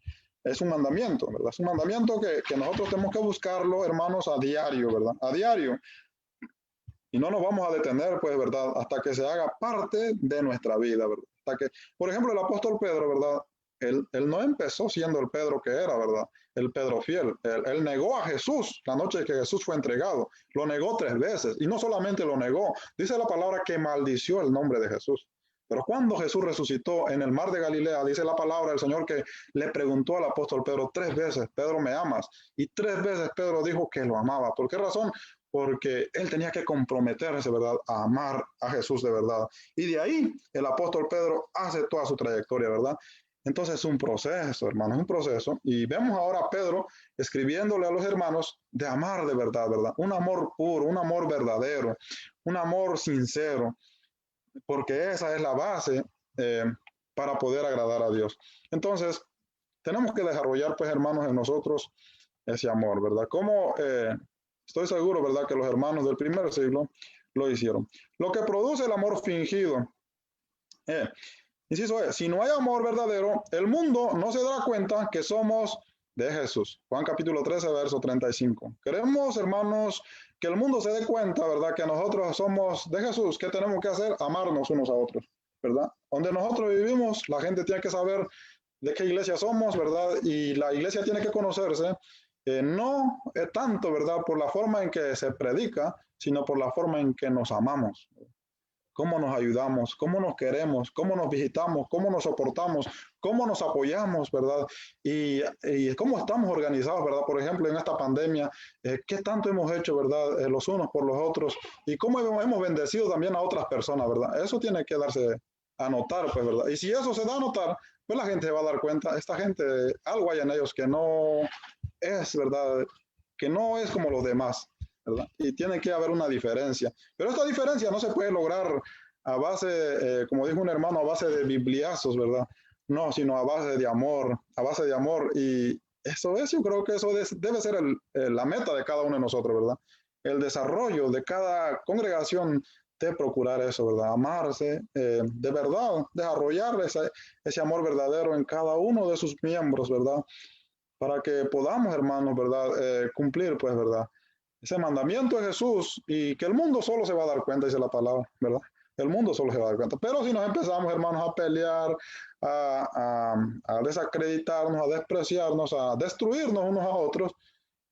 Es un mandamiento, ¿verdad? Es un mandamiento que nosotros tenemos que buscarlo, hermanos, a diario, ¿verdad? A diario. Y no nos vamos a detener, pues, ¿verdad? Hasta que se haga parte de nuestra vida, ¿verdad? Hasta que, por ejemplo, el apóstol Pedro, ¿verdad? Él no empezó siendo el Pedro que era, ¿verdad? El Pedro fiel. Él negó a Jesús la noche que Jesús fue entregado. Lo negó 3 veces. Y no solamente lo negó, dice la palabra que maldició el nombre de Jesús. Pero cuando Jesús resucitó en el mar de Galilea, dice la palabra del Señor que le preguntó al apóstol Pedro 3 veces, Pedro, ¿me amas? Y 3 veces Pedro dijo que lo amaba. ¿Por qué razón? Porque él tenía que comprometerse, ¿verdad?, a amar a Jesús de verdad. Y de ahí el apóstol Pedro hace toda su trayectoria, ¿verdad? Entonces es un proceso, hermanos, un proceso. Y vemos ahora a Pedro escribiéndole a los hermanos de amar de verdad, ¿verdad? Un amor puro, un amor verdadero, un amor sincero, porque esa es la base para poder agradar a Dios. Entonces, tenemos que desarrollar, pues, hermanos, en nosotros ese amor, ¿verdad? Como estoy seguro, ¿verdad?, que los hermanos del primer siglo lo hicieron. Lo que produce el amor fingido. Inciso es, si no hay amor verdadero, el mundo no se dará cuenta que somos de Jesús. Juan capítulo 13, verso 35. Queremos, hermanos, que el mundo se dé cuenta, ¿verdad?, que nosotros somos de Jesús. ¿Qué tenemos que hacer? Amarnos unos a otros, ¿verdad? Donde nosotros vivimos, la gente tiene que saber de qué iglesia somos, ¿verdad? Y la iglesia tiene que conocerse, no tanto, ¿verdad?, por la forma en que se predica, sino por la forma en que nos amamos. Cómo nos ayudamos, cómo nos queremos, cómo nos visitamos, cómo nos soportamos, cómo nos apoyamos, ¿verdad? Y cómo estamos organizados, ¿verdad? Por ejemplo, en esta pandemia, ¿qué tanto hemos hecho, ¿verdad? Los unos por los otros y cómo hemos bendecido también a otras personas, ¿verdad? Eso tiene que darse a notar, pues, ¿verdad? Y si eso se da a notar, pues la gente se va a dar cuenta, esta gente, algo hay en ellos que no es, ¿verdad?, que no es como los demás, ¿verdad? Y tiene que haber una diferencia. Pero esta diferencia no se puede lograr a base, como dijo un hermano, a base de bibliazos, ¿verdad? No, sino a base de amor, a base de amor. Y eso es, yo creo que eso debe ser la meta de cada uno de nosotros, ¿verdad? El desarrollo de cada congregación de procurar eso, ¿verdad? Amarse, de verdad, desarrollar ese amor verdadero en cada uno de sus miembros, ¿verdad? Para que podamos, hermanos, ¿verdad? Cumplir, pues, ¿verdad?, ese mandamiento de Jesús y que el mundo solo se va a dar cuenta, dice la palabra, ¿verdad? El mundo solo se va a dar cuenta. Pero si nos empezamos, hermanos, a pelear, a desacreditarnos, a despreciarnos, a destruirnos unos a otros,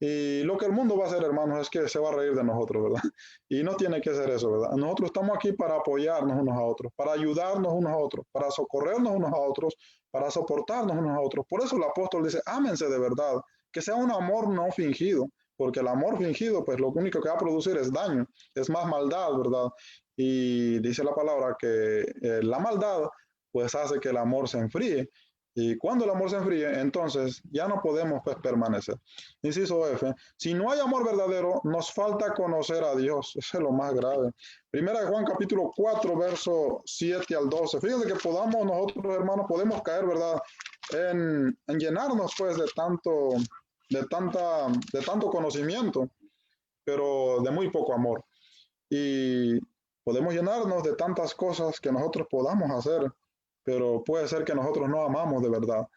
y lo que el mundo va a hacer, hermanos, es que se va a reír de nosotros, ¿verdad? Y no tiene que ser eso, ¿verdad? Nosotros estamos aquí para apoyarnos unos a otros, para ayudarnos unos a otros, para socorrernos unos a otros, para soportarnos unos a otros. Por eso el apóstol dice, ámense de verdad, que sea un amor no fingido, porque el amor fingido, pues lo único que va a producir es daño, es más maldad, ¿verdad? Y dice la palabra que la maldad, pues hace que el amor se enfríe. Y cuando el amor se enfríe, entonces ya no podemos pues, permanecer. Inciso F. Si no hay amor verdadero, nos falta conocer a Dios. Eso es lo más grave. Primera de Juan capítulo 4, verso 7 al 12. Fíjense que podamos nosotros, hermanos, podemos caer, ¿verdad? En llenarnos pues de tanto conocimiento, pero de muy poco amor. Y podemos llenarnos de tantas cosas que nosotros podamos hacer, pero puede ser que nosotros no amamos de verdad.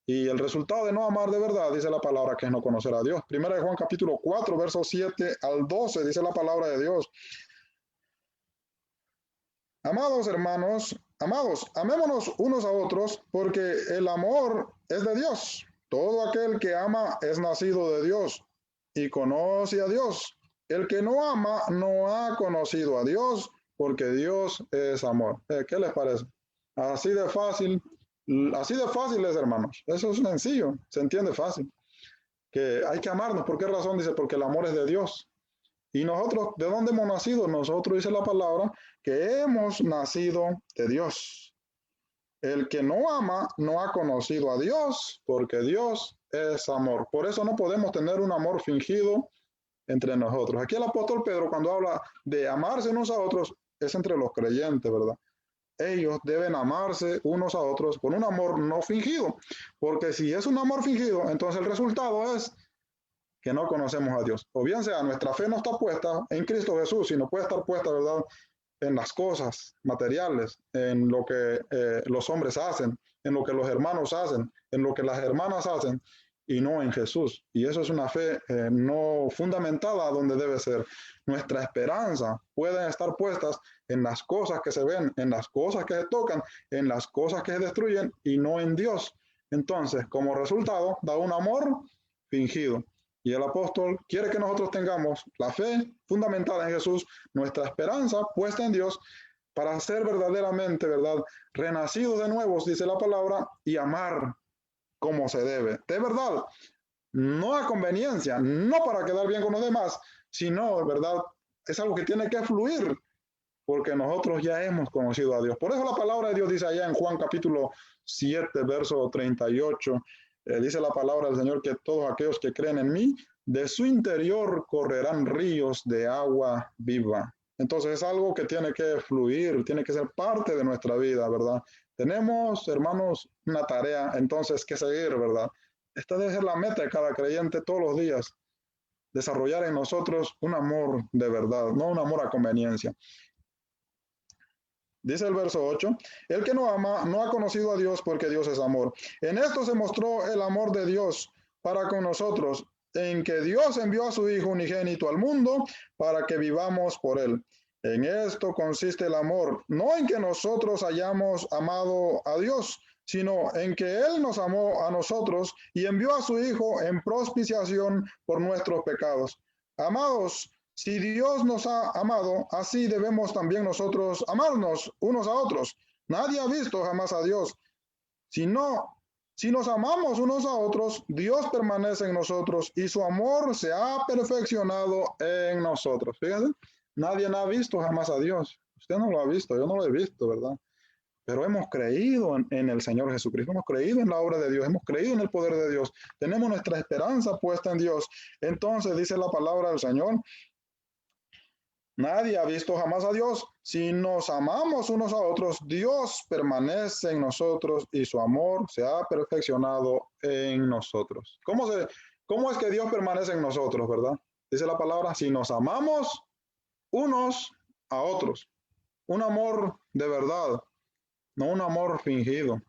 Y el resultado de no amar de verdad, dice la palabra, que es no conocer a Dios. Primera de Juan capítulo 4, versos 7 al 12, dice la palabra de Dios. Amados hermanos, amados, amémonos unos a otros, porque el amor es de Dios. Todo aquel que ama es nacido de Dios y conoce a Dios. El que no ama no ha conocido a Dios, porque Dios es amor. ¿Qué les parece? Así de fácil es, hermanos. Eso es sencillo, se entiende fácil. Que hay que amarnos. ¿Por qué razón? Dice, porque el amor es de Dios. Y nosotros, ¿de dónde hemos nacido? Nosotros, dice la palabra, que hemos nacido de Dios. El que no ama no ha conocido a Dios, porque Dios es amor. Por eso no podemos tener un amor fingido entre nosotros. Aquí el apóstol Pedro, cuando habla de amarse unos a otros, es entre los creyentes, ¿verdad? Ellos deben amarse unos a otros con un amor no fingido, porque si es un amor fingido, entonces el resultado es que no conocemos a Dios. O bien sea, nuestra fe no está puesta en Cristo Jesús, sino puede estar puesta, ¿verdad?, en las cosas materiales, en lo que los hombres hacen, en lo que los hermanos hacen, en lo que las hermanas hacen, y no en Jesús. Y eso es una fe no fundamentada donde debe ser. Nuestra esperanza puede estar puestas en las cosas que se ven, en las cosas que se tocan, en las cosas que se destruyen y no en Dios. Entonces, como resultado, da un amor fingido. Y el apóstol quiere que nosotros tengamos la fe fundamentada en Jesús, nuestra esperanza puesta en Dios, para ser verdaderamente, ¿verdad?, renacidos de nuevo, dice la palabra, y amar como se debe. De verdad, no a conveniencia, no para quedar bien con los demás, sino, ¿verdad?, es algo que tiene que fluir, porque nosotros ya hemos conocido a Dios. Por eso la palabra de Dios dice allá en Juan capítulo 7, verso 38, dice la palabra del Señor que todos aquellos que creen en mí, de su interior correrán ríos de agua viva. Entonces es algo que tiene que fluir, tiene que ser parte de nuestra vida, ¿verdad? Tenemos, hermanos, una tarea entonces que seguir, ¿verdad? Esta debe ser la meta de cada creyente todos los días, desarrollar en nosotros un amor de verdad, no un amor a conveniencia. Dice el verso 8, el que no ama no ha conocido a Dios, porque Dios es amor. En esto se mostró el amor de Dios para con nosotros, en que Dios envió a su Hijo unigénito al mundo para que vivamos por él. En esto consiste el amor, no en que nosotros hayamos amado a Dios, sino en que Él nos amó a nosotros y envió a su Hijo en propiciación por nuestros pecados. Amados, si Dios nos ha amado, así debemos también nosotros amarnos unos a otros. Nadie ha visto jamás a Dios. Si nos amamos unos a otros, Dios permanece en nosotros y su amor se ha perfeccionado en nosotros. Fíjense, nadie ha visto jamás a Dios. Usted no lo ha visto, yo no lo he visto, ¿verdad? Pero hemos creído en el Señor Jesucristo, hemos creído en la obra de Dios, hemos creído en el poder de Dios, tenemos nuestra esperanza puesta en Dios. Entonces dice la palabra del Señor, nadie ha visto jamás a Dios. Si nos amamos unos a otros, Dios permanece en nosotros y su amor se ha perfeccionado en nosotros. ¿Cómo es que Dios permanece en nosotros, verdad? Dice la palabra, si nos amamos unos a otros. Un amor de verdad, no un amor fingido.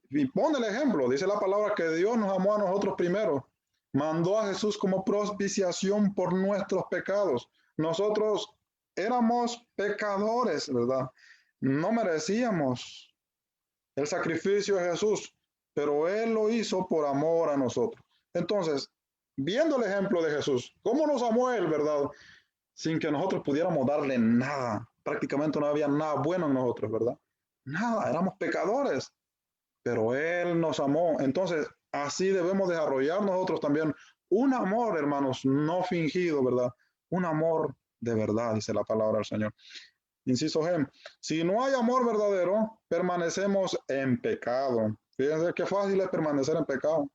Y pone el ejemplo, dice la palabra que Dios nos amó a nosotros primero. Mandó a Jesús como propiciación por nuestros pecados. Nosotros éramos pecadores, ¿verdad? No merecíamos el sacrificio de Jesús, pero Él lo hizo por amor a nosotros. Entonces, viendo el ejemplo de Jesús, ¿cómo nos amó Él, verdad? Sin que nosotros pudiéramos darle nada. Prácticamente no había nada bueno en nosotros, ¿verdad? Nada, éramos pecadores, pero Él nos amó. Entonces, así debemos desarrollar nosotros también un amor, hermanos, no fingido, ¿verdad? Un amor de verdad, dice la palabra del Señor. Inciso G, si no hay amor verdadero, permanecemos en pecado. Fíjense qué fácil es permanecer en pecado.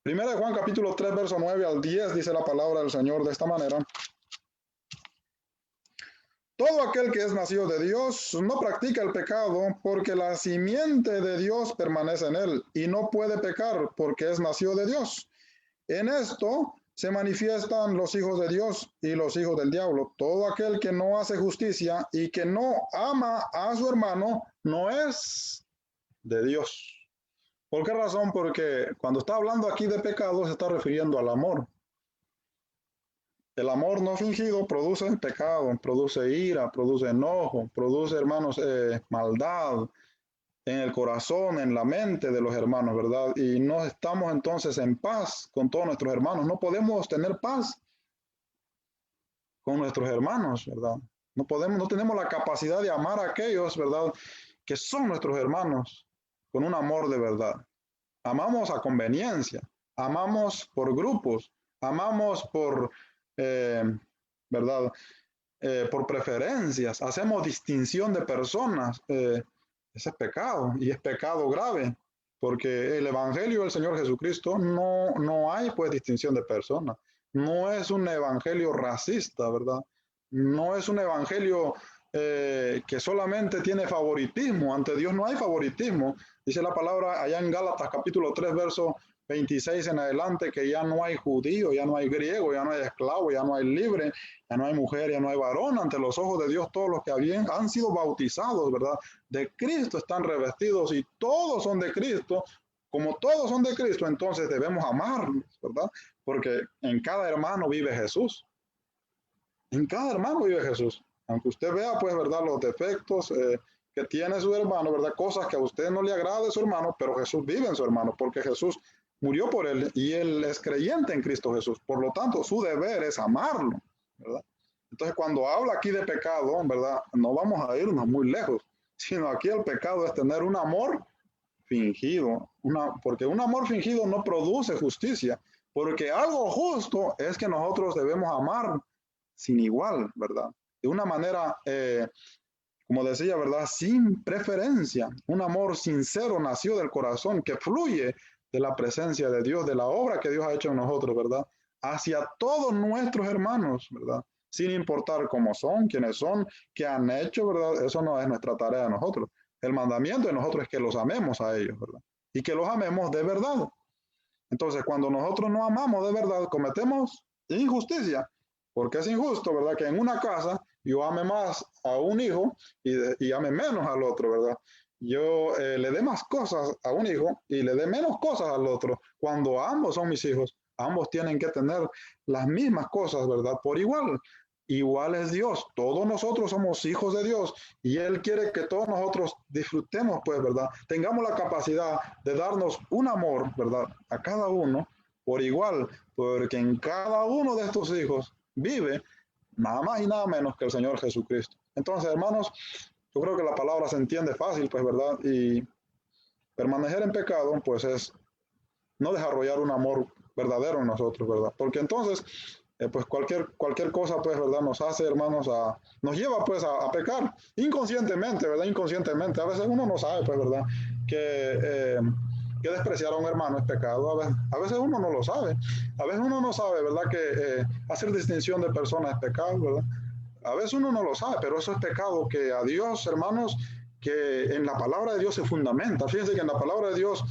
Primera de Juan capítulo 3, verso 9 al 10, dice la palabra del Señor de esta manera. Todo aquel que es nacido de Dios no practica el pecado, porque la simiente de Dios permanece en él, y no puede pecar porque es nacido de Dios. En esto se manifiestan los hijos de Dios y los hijos del diablo. Todo aquel que no hace justicia y que no ama a su hermano no es de Dios. ¿Por qué razón? Porque cuando está hablando aquí de pecado se está refiriendo al amor. El amor no fingido produce pecado, produce ira, produce enojo, produce, hermanos, maldad en el corazón, en la mente de los hermanos, ¿verdad? Y no estamos entonces en paz con todos nuestros hermanos. No podemos tener paz con nuestros hermanos, ¿verdad? No tenemos la capacidad de amar a aquellos, ¿verdad? Que son nuestros hermanos con un amor de verdad. Amamos a conveniencia, amamos por grupos, amamos por, ¿verdad? Por preferencias, hacemos distinción de personas. Ese es pecado y es pecado grave, porque el Evangelio del Señor Jesucristo no hay pues distinción de personas. No es un evangelio racista, ¿verdad? No es un evangelio que solamente tiene favoritismo. Ante Dios no hay favoritismo. Dice la palabra allá en Gálatas capítulo 3, verso 26 en adelante, que ya no hay judío, ya no hay griego, ya no hay esclavo, ya no hay libre, ya no hay mujer, ya no hay varón. Ante los ojos de Dios todos los que han sido bautizados, ¿verdad? De Cristo están revestidos y todos son de Cristo. Como todos son de Cristo, entonces debemos amarlos, ¿verdad? Porque en cada hermano vive Jesús. En cada hermano vive Jesús. Aunque usted vea, pues, ¿verdad? Los defectos que tiene su hermano, ¿verdad? Cosas que a usted no le agrada de su hermano, pero Jesús vive en su hermano, porque Jesús murió por él y él es creyente en Cristo Jesús. Por lo tanto, su deber es amarlo, ¿verdad? Entonces, cuando habla aquí de pecado, ¿verdad? No vamos a irnos muy lejos, sino aquí el pecado es tener un amor fingido, porque un amor fingido no produce justicia, porque algo justo es que nosotros debemos amar sin igual, ¿verdad? De una manera, como decía, ¿verdad? Sin preferencia. Un amor sincero nació del corazón que fluye de la presencia de Dios, de la obra que Dios ha hecho en nosotros, ¿verdad? Hacia todos nuestros hermanos, ¿verdad? Sin importar cómo son, quiénes son, qué han hecho, ¿verdad? Eso no es nuestra tarea de nosotros. El mandamiento de nosotros es que los amemos a ellos, ¿verdad? Y que los amemos de verdad. Entonces, cuando nosotros no amamos de verdad, cometemos injusticia, porque es injusto, ¿verdad? Que en una casa yo ame más a un hijo y ame menos al otro, ¿verdad? Yo le dé más cosas a un hijo y le dé menos cosas al otro. Cuando ambos son mis hijos, ambos tienen que tener las mismas cosas, ¿verdad? Por igual. Igual es Dios. Todos nosotros somos hijos de Dios y Él quiere que todos nosotros disfrutemos, pues, ¿verdad? Tengamos la capacidad de darnos un amor, ¿verdad? A cada uno por igual, porque en cada uno de estos hijos vive nada más y nada menos que el Señor Jesucristo. Entonces, hermanos, yo creo que la palabra se entiende fácil, pues, ¿verdad? Y permanecer en pecado, pues, es no desarrollar un amor verdadero en nosotros, ¿verdad? Porque entonces, pues cualquier cosa, pues, ¿verdad? Nos hace, hermanos, nos lleva, pues, a pecar inconscientemente, ¿verdad? Inconscientemente. A veces uno no sabe, pues, ¿verdad? Que despreciar a un hermano es pecado. A veces uno no lo sabe. A veces uno no sabe, ¿verdad? Que hacer distinción de personas es pecado, ¿verdad? A veces uno no lo sabe, pero eso es pecado que a Dios, hermanos, que en la palabra de Dios se fundamenta. Fíjense que en la palabra de Dios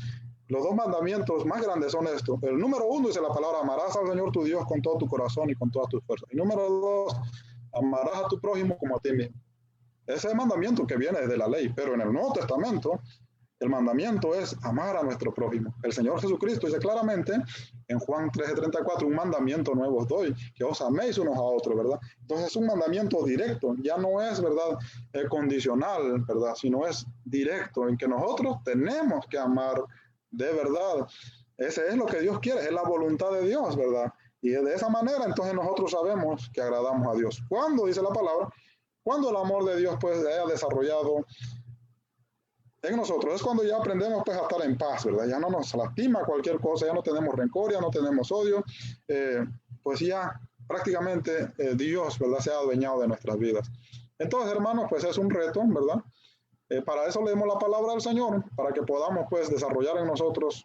los dos mandamientos más grandes son estos. El número 1 dice la palabra, amarás al Señor tu Dios con todo tu corazón y con todas tus fuerzas. Y número 2, amarás a tu prójimo como a ti mismo. Ese es el mandamiento que viene de la ley, pero en el Nuevo Testamento El mandamiento es amar a nuestro prójimo. El Señor Jesucristo dice claramente en Juan 13:34, un mandamiento nuevo os doy, que os améis unos a otros, ¿verdad? Entonces es un mandamiento directo, ya no es, ¿verdad?, condicional, ¿verdad?, sino es directo, en que nosotros tenemos que amar de verdad. Ese es lo que Dios quiere, es la voluntad de Dios, ¿verdad? Y de esa manera entonces nosotros sabemos que agradamos a Dios. ¿Cuándo dice la palabra? Cuando el amor de Dios pues haya desarrollado en nosotros, es cuando ya aprendemos pues a estar en paz, ¿verdad? Ya no nos lastima cualquier cosa, ya no tenemos rencor, ya no tenemos odio, pues ya prácticamente Dios, ¿verdad?, se ha adueñado de nuestras vidas. Entonces, hermanos, pues es un reto, ¿verdad? Para eso leemos la palabra del Señor, para que podamos pues desarrollar en nosotros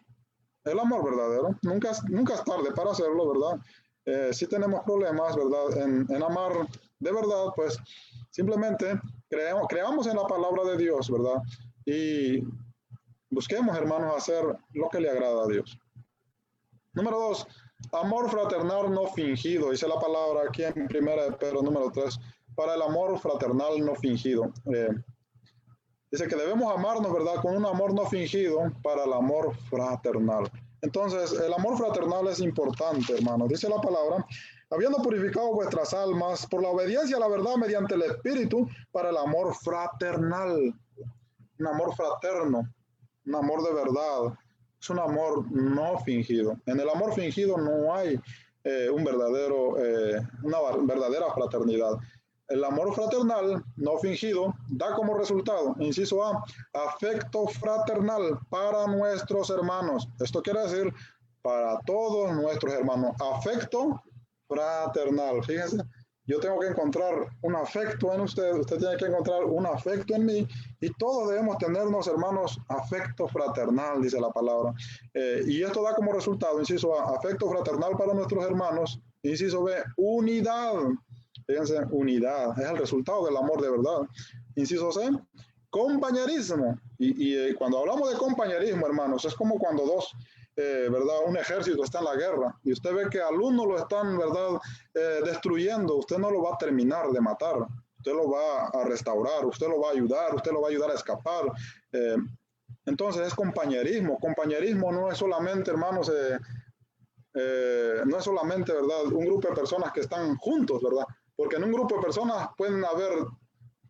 el amor verdadero. Nunca es tarde para hacerlo, ¿verdad? Si tenemos problemas, ¿verdad?, en amar de verdad, pues simplemente creamos en la palabra de Dios, ¿verdad? Y busquemos, hermanos, hacer lo que le agrada a Dios. Número 2, amor fraternal no fingido. Dice la palabra aquí en 1 Pedro número 3, para el amor fraternal no fingido. Dice que debemos amarnos, ¿verdad?, con un amor no fingido para el amor fraternal. Entonces, el amor fraternal es importante, hermanos. Dice la palabra, habiendo purificado vuestras almas por la obediencia a la verdad mediante el Espíritu para el amor fraternal. Un amor fraterno, un amor de verdad, es un amor no fingido. En el amor fingido no hay una verdadera fraternidad. El amor fraternal no fingido da como resultado, inciso A, afecto fraternal para nuestros hermanos. Esto quiere decir para todos nuestros hermanos. Afecto fraternal. Fíjense, yo tengo que encontrar un afecto en usted, usted tiene que encontrar un afecto en mí, y todos debemos tenernos, hermanos, afecto fraternal, dice la palabra. Y esto da como resultado, inciso A, afecto fraternal para nuestros hermanos, inciso B, unidad. Fíjense, unidad, es el resultado del amor de verdad. Inciso C, compañerismo. Y cuando hablamos de compañerismo, hermanos, es como cuando ¿verdad?, un ejército está en la guerra y usted ve que al uno lo están, ¿verdad?, destruyendo. Usted no lo va a terminar de matar, usted lo va a restaurar, usted lo va a ayudar a escapar. Entonces es compañerismo. Compañerismo no es solamente, hermanos, no es solamente, ¿verdad?, un grupo de personas que están juntos, ¿verdad? Porque en un grupo de personas pueden haber,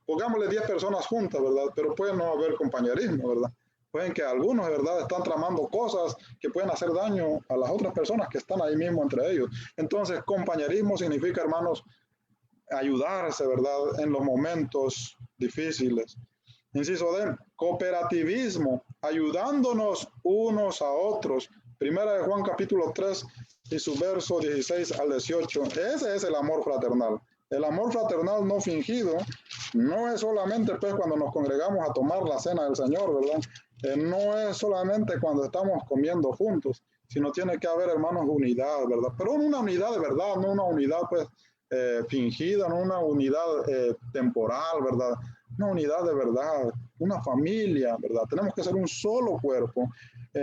pongámosle 10 personas juntas, ¿verdad?, pero puede no haber compañerismo, ¿verdad? Pueden que algunos, ¿verdad?, están tramando cosas que pueden hacer daño a las otras personas que están ahí mismo entre ellos. Entonces, compañerismo significa, hermanos, ayudarse, ¿verdad?, en los momentos difíciles. Inciso D, cooperativismo, ayudándonos unos a otros. Primera de Juan capítulo 3 y su verso 16 al 18. Ese es el amor fraternal. El amor fraternal no fingido no es solamente pues cuando nos congregamos a tomar la cena del Señor, ¿verdad? No es solamente cuando estamos comiendo juntos, sino tiene que haber, hermanos, unidad, ¿verdad? Pero una unidad de verdad, no una unidad pues fingida, no una unidad temporal, ¿verdad? Una unidad de verdad, una familia, ¿verdad? Tenemos que ser un solo cuerpo.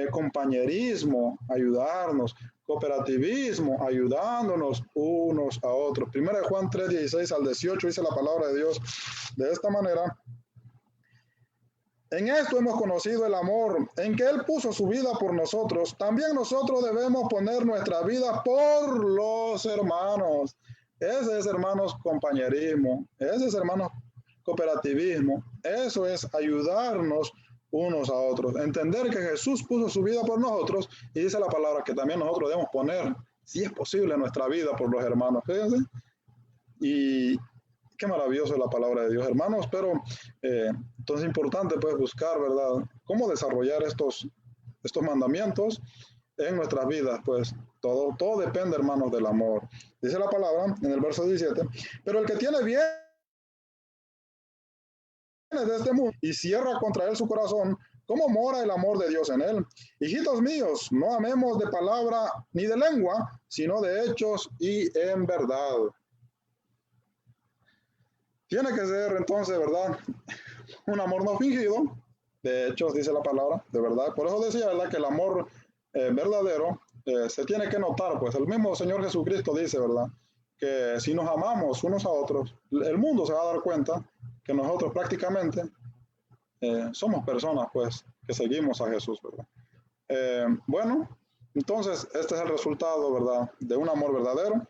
Compañerismo, ayudarnos, cooperativismo, ayudándonos unos a otros. Primera de Juan 3, 16 al 18 dice la palabra de Dios de esta manera. En esto hemos conocido el amor, en que Él puso su vida por nosotros. También nosotros debemos poner nuestra vida por los hermanos. Ese es, hermanos, compañerismo. Ese es, hermanos, cooperativismo. Eso es ayudarnos unos a otros. Entender que Jesús puso su vida por nosotros, y dice la palabra que también nosotros debemos poner, si es posible, nuestra vida por los hermanos. Fíjense. Y qué maravilloso es la palabra de Dios, hermanos. Pero entonces es importante pues buscar, ¿verdad?, cómo desarrollar estos mandamientos en nuestras vidas. Pues todo depende, hermanos, del amor. Dice la palabra en el verso 17, pero el que tiene bien de este mundo y cierra contra él su corazón, ¿cómo mora el amor de Dios en él? Hijitos míos, no amemos de palabra ni de lengua, sino de hechos y en verdad. Tiene que ser entonces, ¿verdad?, un amor no fingido, de hechos, dice la palabra, de verdad. Por eso decía, ¿verdad?, que el amor verdadero se tiene que notar. Pues el mismo Señor Jesucristo dice, ¿verdad?, que si nos amamos unos a otros, el mundo se va a dar cuenta que nosotros prácticamente somos personas, pues, que seguimos a Jesús, ¿verdad? Bueno, entonces, este es el resultado, ¿verdad?, de un amor verdadero.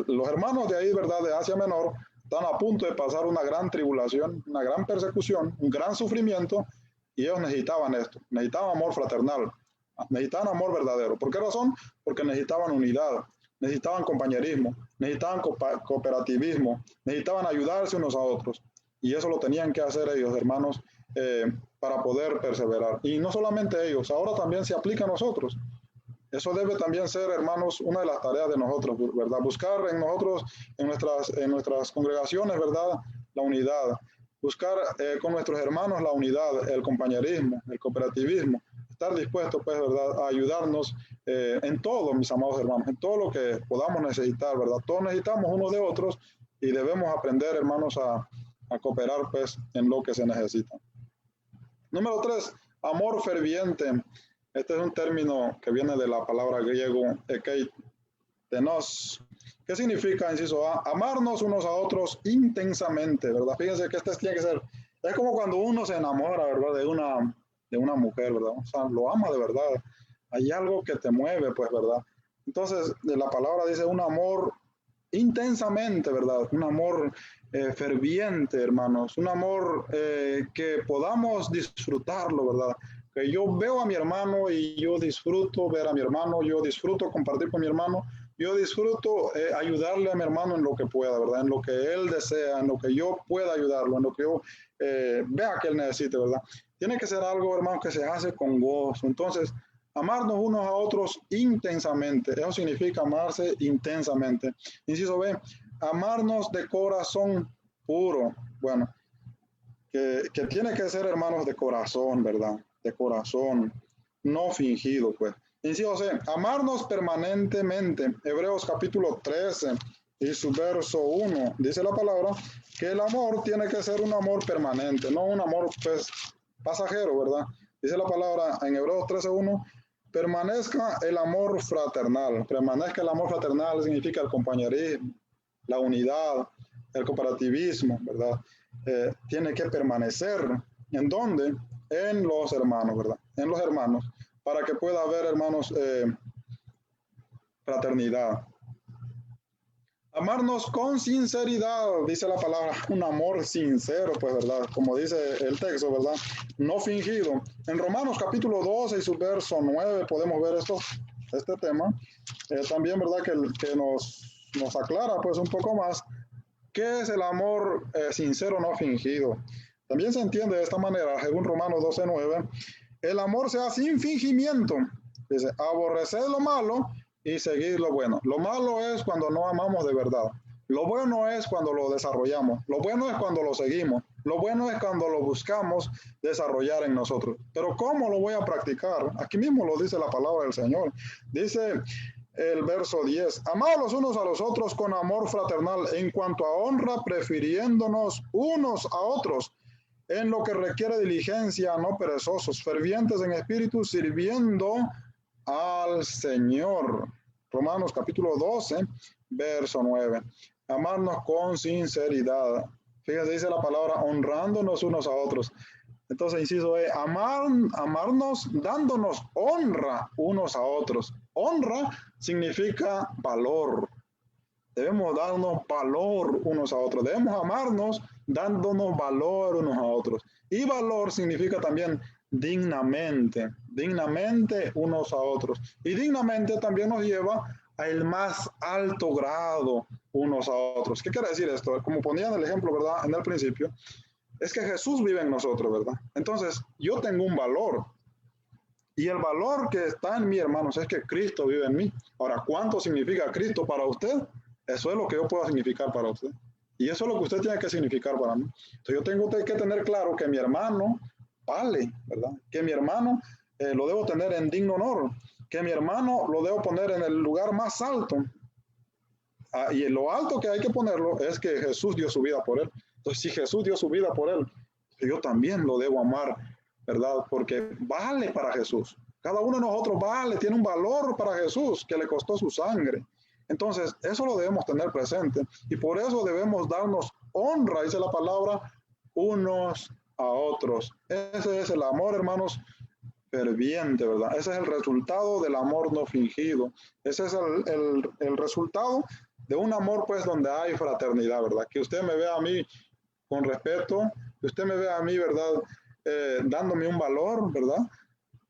Los hermanos de ahí, ¿verdad?, de Asia Menor, están a punto de pasar una gran tribulación, una gran persecución, un gran sufrimiento, y ellos necesitaban esto, necesitaban amor fraternal, necesitaban amor verdadero. ¿Por qué razón? Porque necesitaban unidad, necesitaban compañerismo, necesitaban cooperativismo, necesitaban ayudarse unos a otros. Y eso lo tenían que hacer ellos, hermanos, para poder perseverar. Y no solamente ellos, ahora también se aplica a nosotros. Eso debe también ser, hermanos, una de las tareas de nosotros, ¿verdad? Buscar en nosotros, en nuestras congregaciones, ¿verdad?, la unidad. Buscar con nuestros hermanos la unidad, el compañerismo, el cooperativismo. Estar dispuestos, pues, ¿verdad?, a ayudarnos en todo, mis amados hermanos, en todo lo que podamos necesitar, ¿verdad? Todos necesitamos unos de otros y debemos aprender, hermanos, a cooperar, pues, en lo que se necesita. Número 3, amor ferviente. Este es un término que viene de la palabra griego ekeitenos. ¿Qué significa, inciso A? Amarnos unos a otros intensamente, ¿verdad? Fíjense que este tiene que ser, es como cuando uno se enamora, ¿verdad?, de una mujer, ¿verdad? O sea, lo ama de verdad. Hay algo que te mueve, pues, ¿verdad? Entonces, la palabra dice un amor intensamente, ¿verdad? Un amor ferviente, hermanos. Un amor que podamos disfrutarlo, ¿verdad? Que yo veo a mi hermano y yo disfruto ver a mi hermano, yo disfruto compartir con mi hermano, yo disfruto ayudarle a mi hermano en lo que pueda, ¿verdad? En lo que él desea, en lo que yo pueda ayudarlo, en lo que yo vea que él necesite, ¿verdad? Tiene que ser algo, hermano, que se hace con gozo. Entonces, amarnos unos a otros intensamente, eso significa amarse intensamente. Inciso B, amarnos de corazón puro. Bueno, que tiene que ser, hermanos, de corazón, ¿verdad? De corazón, no fingido, pues. Inciso C, amarnos permanentemente. Hebreos capítulo 13 y su verso 1, dice la palabra que el amor tiene que ser un amor permanente, no un amor, pues, pasajero, ¿verdad? Dice la palabra en Hebreos 13:1, permanezca el amor fraternal. Permanezca el amor fraternal significa el compañerismo, la unidad, el cooperativismo, ¿verdad? Tiene que permanecer. ¿En dónde? En los hermanos, ¿verdad? En los hermanos, para que pueda haber, hermanos, fraternidad. Amarnos con sinceridad, dice la palabra, un amor sincero, pues, ¿verdad? Como dice el texto, ¿verdad? No fingido. En Romanos capítulo 12 y su verso 9 podemos ver este tema. También, ¿verdad? Que nos aclara, pues, un poco más qué es el amor sincero, no fingido. También se entiende de esta manera, según Romanos 12:9, el amor sea sin fingimiento. Dice, aborreced lo malo y seguir lo bueno. Lo malo es cuando no amamos de verdad. Lo bueno es cuando lo desarrollamos. Lo bueno es cuando lo seguimos. Lo bueno es cuando lo buscamos desarrollar en nosotros. Pero ¿cómo lo voy a practicar? Aquí mismo lo dice la palabra del Señor. Dice el verso 10, amados los unos a los otros con amor fraternal, en cuanto a honra, prefiriéndonos unos a otros, en lo que requiere diligencia, no perezosos, fervientes en espíritu, sirviendo al Señor. Romanos capítulo 12, verso 9. Amarnos con sinceridad. Fíjense, dice la palabra, honrándonos unos a otros. Entonces, inciso E, amarnos dándonos honra unos a otros. Honra significa valor. Debemos darnos valor unos a otros. Debemos amarnos dándonos valor unos a otros. Y valor significa también dignamente unos a otros. Y dignamente también nos lleva al más alto grado unos a otros. ¿Qué quiere decir esto? Como ponía en el ejemplo, ¿verdad? En el principio, es que Jesús vive en nosotros, ¿verdad? Entonces, yo tengo un valor. Y el valor que está en mí, hermanos, es que Cristo vive en mí. Ahora, ¿cuánto significa Cristo para usted? Eso es lo que yo puedo significar para usted. Y eso es lo que usted tiene que significar para mí. Entonces, yo tengo que tener claro que mi hermano vale, ¿verdad? Que mi hermano lo debo tener en digno honor. Que mi hermano lo debo poner en el lugar más alto. Y en lo alto que hay que ponerlo es que Jesús dio su vida por él. Entonces, si Jesús dio su vida por él, yo también lo debo amar, ¿verdad? Porque vale para Jesús. Cada uno de nosotros vale, tiene un valor para Jesús que le costó su sangre. Entonces, eso lo debemos tener presente. Y por eso debemos darnos honra, dice la palabra, unos a otros. Ese es el amor, hermanos, ferviente, ¿verdad? Ese es el resultado del amor no fingido. Ese es el resultado de un amor, pues, donde hay fraternidad, ¿verdad? Que usted me vea a mí con respeto, que usted me vea a mí, ¿verdad? Dándome un valor, ¿verdad?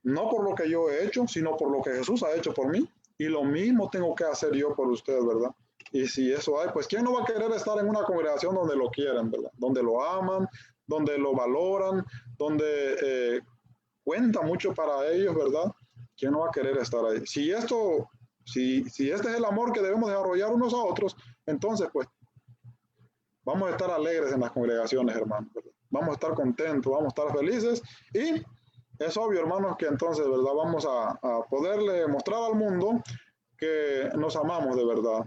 No por lo que yo he hecho, sino por lo que Jesús ha hecho por mí. Y lo mismo tengo que hacer yo por usted, ¿verdad? Y si eso hay, pues ¿quién no va a querer estar en una congregación donde lo quieren, ¿verdad? Donde lo aman, donde lo valoran, donde cuenta mucho para ellos, ¿verdad? ¿Quién no va a querer estar ahí? Si este es el amor que debemos desarrollar unos a otros, entonces pues vamos a estar alegres en las congregaciones, hermanos, ¿verdad? Vamos a estar contentos, vamos a estar felices y es obvio, hermanos, que entonces, ¿verdad? Vamos a poderle mostrar al mundo que nos amamos de verdad.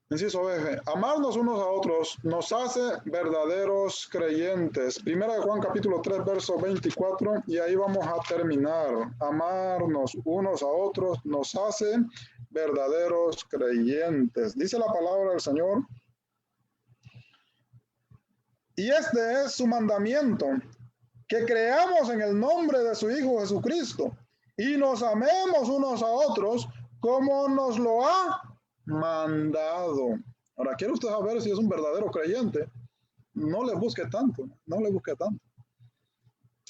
Inciso F, amarnos unos a otros nos hace verdaderos creyentes. Primera de Juan capítulo 3, verso 24, y ahí vamos a terminar. Amarnos unos a otros nos hace verdaderos creyentes. Dice la palabra del Señor. Y este es su mandamiento, que creamos en el nombre de su Hijo Jesucristo y nos amemos unos a otros como nos lo ha mandado. Ahora, ¿quiere usted saber si es un verdadero creyente? No le busque tanto, no le busque tanto.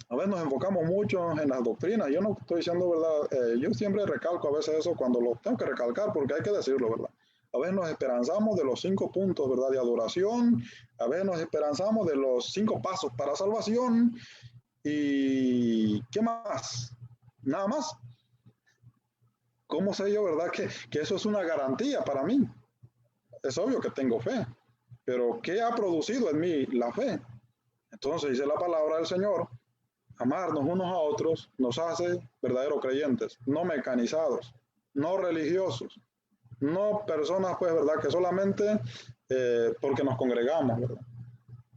A veces nos enfocamos mucho en las doctrinas. Yo no estoy diciendo, ¿verdad? Yo siempre recalco a veces eso cuando lo tengo que recalcar porque hay que decirlo, ¿verdad? A veces nos esperanzamos de los 5 puntos, ¿verdad? De adoración. A veces nos esperanzamos de los 5 pasos para salvación. ¿Y qué más? Nada más. ¿Cómo sé yo, verdad, que eso es una garantía para mí? Es obvio que tengo fe, pero ¿qué ha producido en mí la fe? Entonces dice la palabra del Señor, amarnos unos a otros nos hace verdaderos creyentes, no mecanizados, no religiosos, no personas, pues, verdad, que solamente porque nos congregamos, ¿verdad?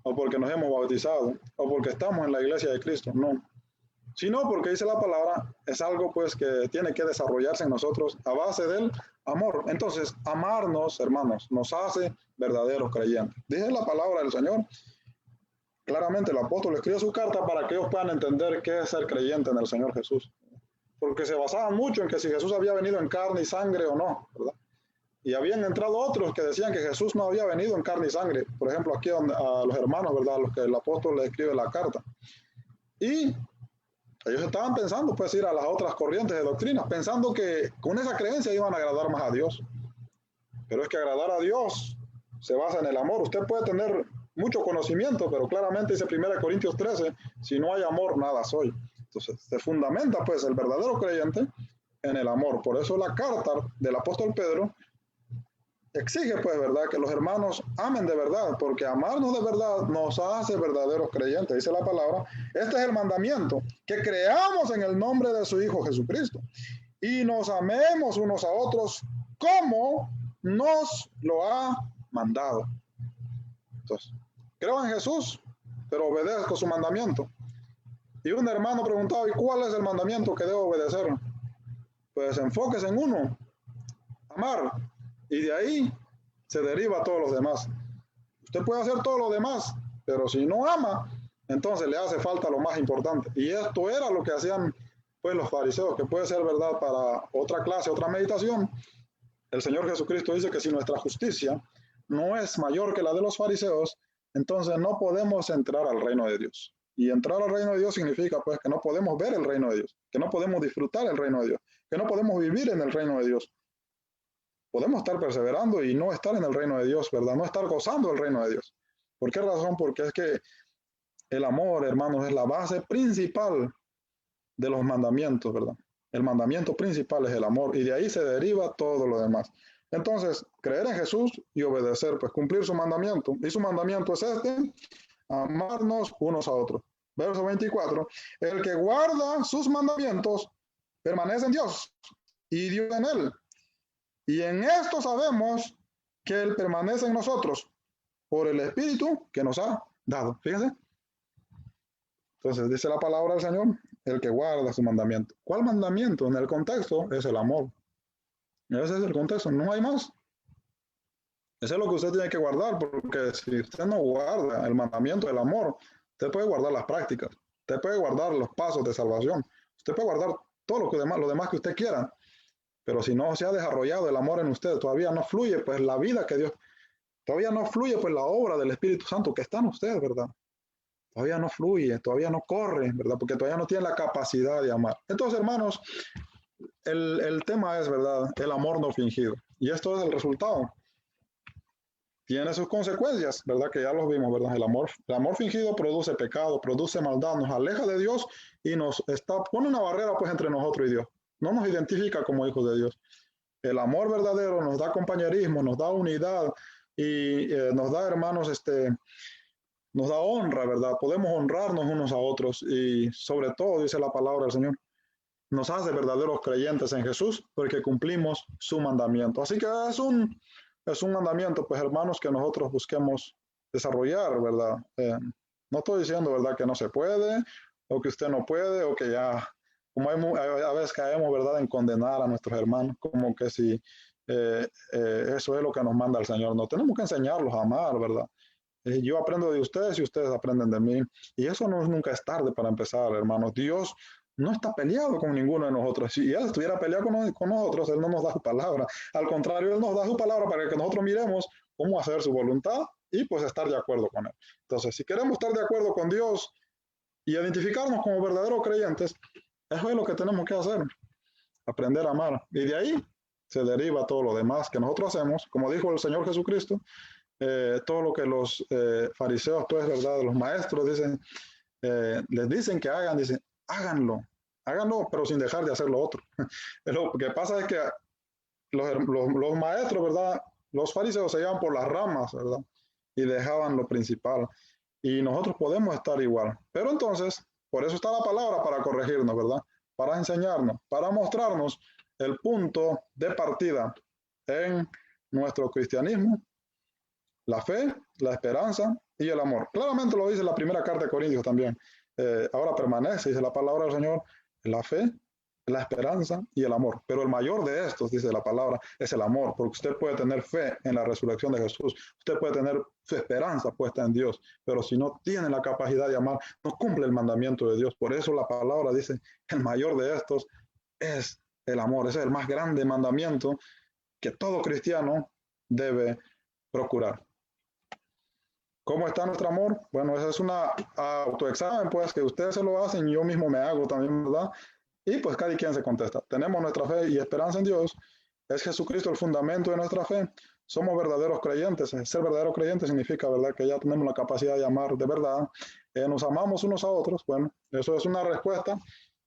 O porque nos hemos bautizado, o porque estamos en la iglesia de Cristo, no. Sino porque dice la palabra, es algo pues que tiene que desarrollarse en nosotros a base del amor. Entonces, amarnos, hermanos, nos hace verdaderos creyentes. Dice la palabra del Señor. Claramente el apóstol escribe su carta para que ellos puedan entender qué es ser creyente en el Señor Jesús. Porque se basaban mucho en que si Jesús había venido en carne y sangre o no, ¿verdad? Y habían entrado otros que decían que Jesús no había venido en carne y sangre. Por ejemplo, aquí a los hermanos, ¿verdad? A los que el apóstol le escribe la carta. Y ellos estaban pensando, pues, ir a las otras corrientes de doctrina, pensando que con esa creencia iban a agradar más a Dios. Pero es que agradar a Dios se basa en el amor. Usted puede tener mucho conocimiento, pero claramente dice 1 Corintios 13, si no hay amor, nada soy. Entonces, se fundamenta, pues, el verdadero creyente en el amor. Por eso la carta del apóstol Pedro exige, pues, ¿verdad?, que los hermanos amen de verdad, porque amarnos de verdad nos hace verdaderos creyentes. Dice la palabra, este es el mandamiento, que creamos en el nombre de su Hijo Jesucristo y nos amemos unos a otros como nos lo ha mandado. Entonces, creo en Jesús, pero obedezco su mandamiento. Y un hermano preguntaba, ¿y cuál es el mandamiento que debo obedecer? Pues enfóquese en uno, amar. Y de ahí se deriva todos los demás. Usted puede hacer todo lo demás, pero si no ama, entonces le hace falta lo más importante. Y esto era lo que hacían, pues, los fariseos, que puede ser verdad para otra clase, otra meditación. El Señor Jesucristo dice que si nuestra justicia no es mayor que la de los fariseos, entonces no podemos entrar al reino de Dios. Y entrar al reino de Dios significa, pues, que no podemos ver el reino de Dios, que no podemos disfrutar el reino de Dios, que no podemos vivir en el reino de Dios. Podemos estar perseverando y no estar en el reino de Dios, ¿verdad? No estar gozando del reino de Dios. ¿Por qué razón? Porque es que el amor, hermanos, es la base principal de los mandamientos, ¿verdad? El mandamiento principal es el amor y de ahí se deriva todo lo demás. Entonces, creer en Jesús y obedecer, pues cumplir su mandamiento. Y su mandamiento es este, amarnos unos a otros. Verso 24, el que guarda sus mandamientos permanece en Dios y Dios en él. Y en esto sabemos que Él permanece en nosotros por el Espíritu que nos ha dado. Fíjense. Entonces dice la palabra del Señor, el que guarda su mandamiento. ¿Cuál mandamiento? En el contexto es el amor. Ese es el contexto, no hay más. Eso es lo que usted tiene que guardar, porque si usted no guarda el mandamiento del amor, Usted puede guardar las prácticas, usted puede guardar los pasos de salvación, usted puede guardar todo lo demás que usted quiera, pero si no se ha desarrollado el amor en usted, todavía no fluye pues la vida que Dios, todavía no fluye pues la obra del Espíritu Santo que está en usted, ¿verdad? Todavía no fluye, todavía no corre, ¿verdad? Porque todavía no tiene la capacidad de amar. Entonces, hermanos, el tema es, ¿verdad? El amor no fingido. Y esto es el resultado. Tiene sus consecuencias, ¿verdad? Que ya los vimos, ¿verdad? El amor fingido produce pecado, produce maldad, nos aleja de Dios y pone una barrera pues entre nosotros y Dios. No nos identifica como hijos de Dios. El amor verdadero nos da compañerismo, nos da unidad y nos da, hermanos, nos da honra, ¿verdad? Podemos honrarnos unos a otros y sobre todo, dice la palabra del Señor, nos hace verdaderos creyentes en Jesús porque cumplimos su mandamiento. Así que es un mandamiento, pues hermanos, que nosotros busquemos desarrollar, ¿verdad? No estoy diciendo, ¿verdad?, que no se puede o que usted no puede o que ya, como a veces caemos, ¿verdad?, en condenar a nuestros hermanos, como que si eso es lo que nos manda el Señor. No, tenemos que enseñarlos a amar, ¿verdad? Yo aprendo de ustedes y ustedes aprenden de mí. Y eso nunca es tarde para empezar, hermanos. Dios no está peleado con ninguno de nosotros. Si Él estuviera peleado con nosotros, Él no nos da su palabra. Al contrario, Él nos da su palabra para que nosotros miremos cómo hacer su voluntad y pues estar de acuerdo con Él. Entonces, si queremos estar de acuerdo con Dios y identificarnos como verdaderos creyentes, eso es lo que tenemos que hacer. Aprender a amar. Y de ahí se deriva todo lo demás que nosotros hacemos. Como dijo el Señor Jesucristo, todo lo que los fariseos, pues, ¿verdad? Los maestros dicen, les dicen que hagan, dicen, háganlo, pero sin dejar de hacer lo otro. Lo que pasa es que los maestros, ¿verdad? Los fariseos se iban por las ramas, ¿verdad? Y dejaban lo principal. Y nosotros podemos estar igual. Pero entonces, por eso está la palabra para corregirnos, ¿verdad? Para enseñarnos, para mostrarnos el punto de partida en nuestro cristianismo, la fe, la esperanza y el amor. Claramente lo dice la primera carta de Corintios también. Ahora permanece, dice la palabra del Señor, la fe, la esperanza y el amor. Pero el mayor de estos, dice la palabra, es el amor, porque usted puede tener fe en la resurrección de Jesús, usted puede tener su esperanza puesta en Dios, pero si no tiene la capacidad de amar, no cumple el mandamiento de Dios. Por eso la palabra dice, el mayor de estos es el amor. Ese es el más grande mandamiento que todo cristiano debe procurar. ¿Cómo está nuestro amor? Bueno, ese es un autoexamen, pues, que ustedes se lo hacen y yo mismo me hago también, ¿verdad? Y pues cada quien se contesta. Tenemos nuestra fe y esperanza en Dios. Es Jesucristo el fundamento de nuestra fe. Somos verdaderos creyentes. Ser verdadero creyente significa, ¿verdad?, que ya tenemos la capacidad de amar de verdad. Nos amamos unos a otros. Bueno, eso es una respuesta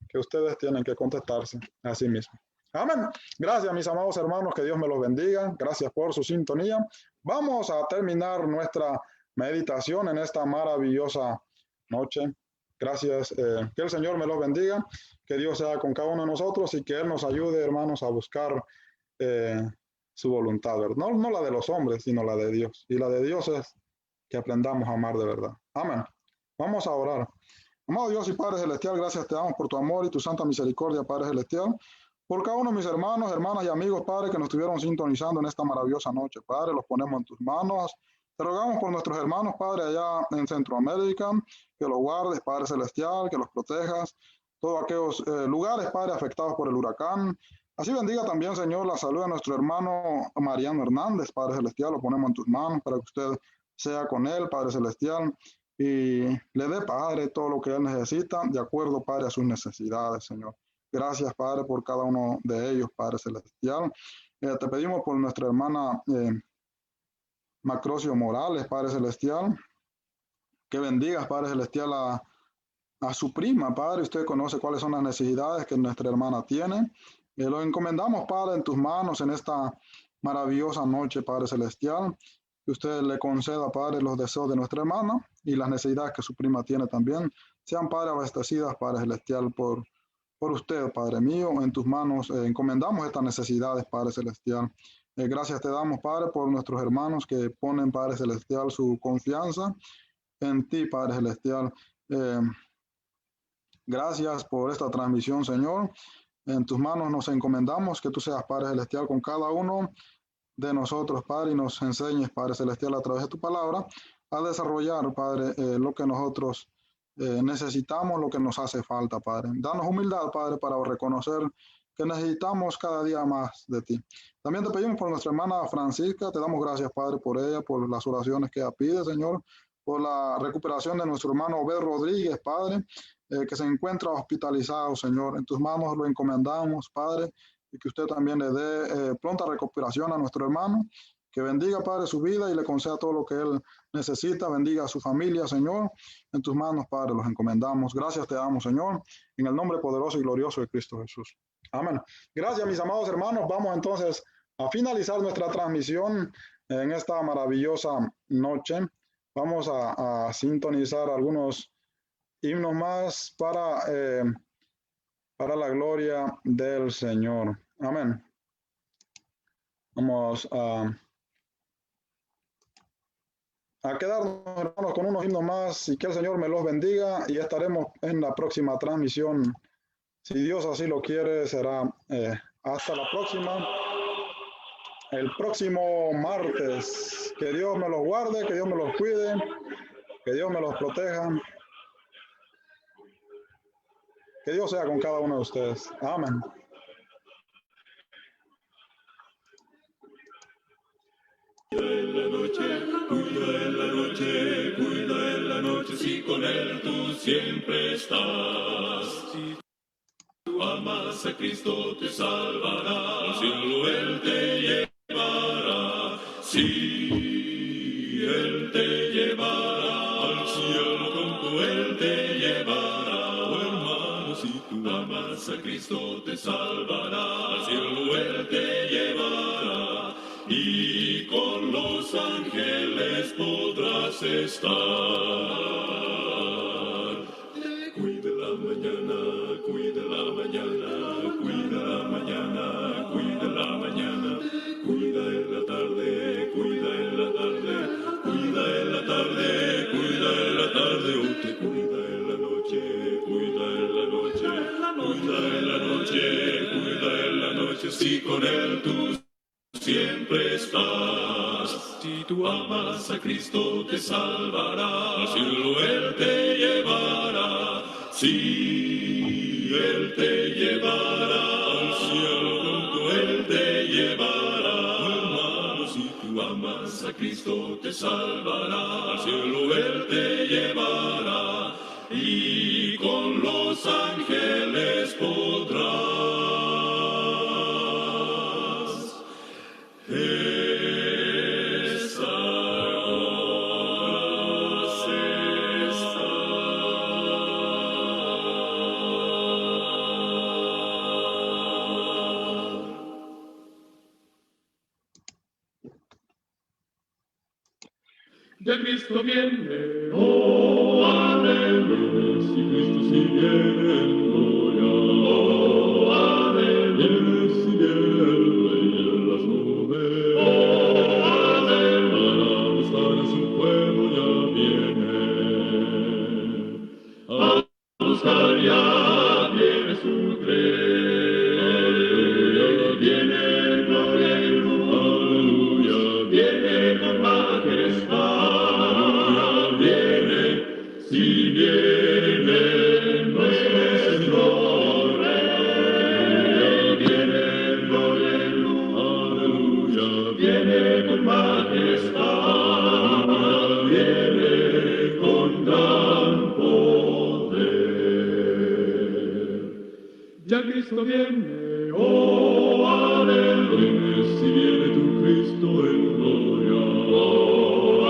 que ustedes tienen que contestarse a sí mismos. Amén. Gracias, mis amados hermanos. Que Dios me los bendiga. Gracias por su sintonía. Vamos a terminar nuestra meditación en esta maravillosa noche. Gracias, que el Señor me los bendiga, que Dios sea con cada uno de nosotros y que Él nos ayude, hermanos, a buscar su voluntad, ¿verdad? No la de los hombres, sino la de Dios. Y la de Dios es que aprendamos a amar de verdad. Amén. Vamos a orar. Amado Dios y Padre Celestial, gracias te damos por tu amor y tu santa misericordia, Padre Celestial. Por cada uno de mis hermanos, hermanas y amigos, Padre, que nos estuvieron sintonizando en esta maravillosa noche, Padre, los ponemos en tus manos. Te rogamos por nuestros hermanos, Padre, allá en Centroamérica, que los guardes, Padre Celestial, que los protejas, todos aquellos lugares, Padre, afectados por el huracán. Así bendiga también, Señor, la salud de nuestro hermano Mariano Hernández, Padre Celestial, lo ponemos en tus manos para que usted sea con él, Padre Celestial, y le dé, Padre, todo lo que él necesita, de acuerdo, Padre, a sus necesidades, Señor. Gracias, Padre, por cada uno de ellos, Padre Celestial. Te pedimos por nuestra hermana Macrocio Morales, Padre Celestial, que bendigas, Padre Celestial, a su prima, Padre. Usted conoce cuáles son las necesidades que nuestra hermana tiene. Lo encomendamos, Padre, en tus manos en esta maravillosa noche, Padre Celestial. Que usted le conceda, Padre, los deseos de nuestra hermana y las necesidades que su prima tiene también. Sean, Padre, abastecidas, Padre Celestial, por usted, Padre mío. En tus manos encomendamos estas necesidades, Padre Celestial. Gracias te damos, Padre, por nuestros hermanos que ponen, Padre Celestial, su confianza en ti, Padre Celestial. Gracias por esta transmisión, Señor. En tus manos nos encomendamos, que tú seas, Padre Celestial, con cada uno de nosotros, Padre, y nos enseñes, Padre Celestial, a través de tu palabra, a desarrollar, Padre, lo que nosotros necesitamos lo que nos hace falta, Padre. Danos humildad, Padre, para reconocer que necesitamos cada día más de ti. También te pedimos por nuestra hermana Francisca, te damos gracias, Padre, por ella, por las oraciones que ella pide, Señor, por la recuperación de nuestro hermano Obed Rodríguez, Padre, que se encuentra hospitalizado, Señor. En tus manos lo encomendamos, Padre, y que usted también le dé pronta recuperación a nuestro hermano, que bendiga, Padre, su vida y le conceda todo lo que él necesita, bendiga a su familia, Señor. En tus manos, Padre, los encomendamos. Gracias te damos, Señor, en el nombre poderoso y glorioso de Cristo Jesús. Amén. Gracias, mis amados hermanos. Vamos entonces a finalizar nuestra transmisión en esta maravillosa noche. Vamos a sintonizar algunos himnos más para la gloria del Señor. Amén. Vamos a quedarnos, hermanos, con unos himnos más y que el Señor me los bendiga y estaremos en la próxima transmisión. Si Dios así lo quiere, será hasta la próxima. El próximo martes. Que Dios me los guarde, que Dios me los cuide, que Dios me los proteja. Que Dios sea con cada uno de ustedes. Amén. En la noche, cuida en la noche, cuida en la noche, si con Él tú siempre estás. Si tú amas a Cristo te salvará, al cielo Él te llevará. Si Él te llevará, al cielo pronto Él te llevará. Oh hermano, si tú amas a Cristo te salvará, al cielo Él te llevará. Y con los ángeles podrás estar. Cuida la mañana, cuida la mañana, cuida la mañana, cuida la mañana, cuida en la tarde, cuida en la tarde, cuida en la tarde, cuida en la tarde, oh, te cuida en la noche, cuida en la noche, cuida en la noche, cuida en la noche, si con Él tú siempre estás. Si tú amas a Cristo te salvará, al cielo Él te llevará. Si Él te llevará, al cielo pronto Él te llevará. Oh, hermano, si tú amas a Cristo te salvará, al cielo Él te llevará. Y con los ángeles podrás ya Cristo viene, oh, aleluya, si Cristo sí viene en gloria, oh, aleluya, si viene el Rey en las nubes, oh, aleluya, para buscar a su pueblo ya viene, a buscar ya viene su Rey, aleluya, viene en gloria y luz, aleluya, viene con majestad. Si viene nuestro Rey, viene en gloria y luz, aleluya, viene con majestad, viene con gran poder. Ya Cristo viene, oh, aleluya, si viene tu Cristo en gloria, oh,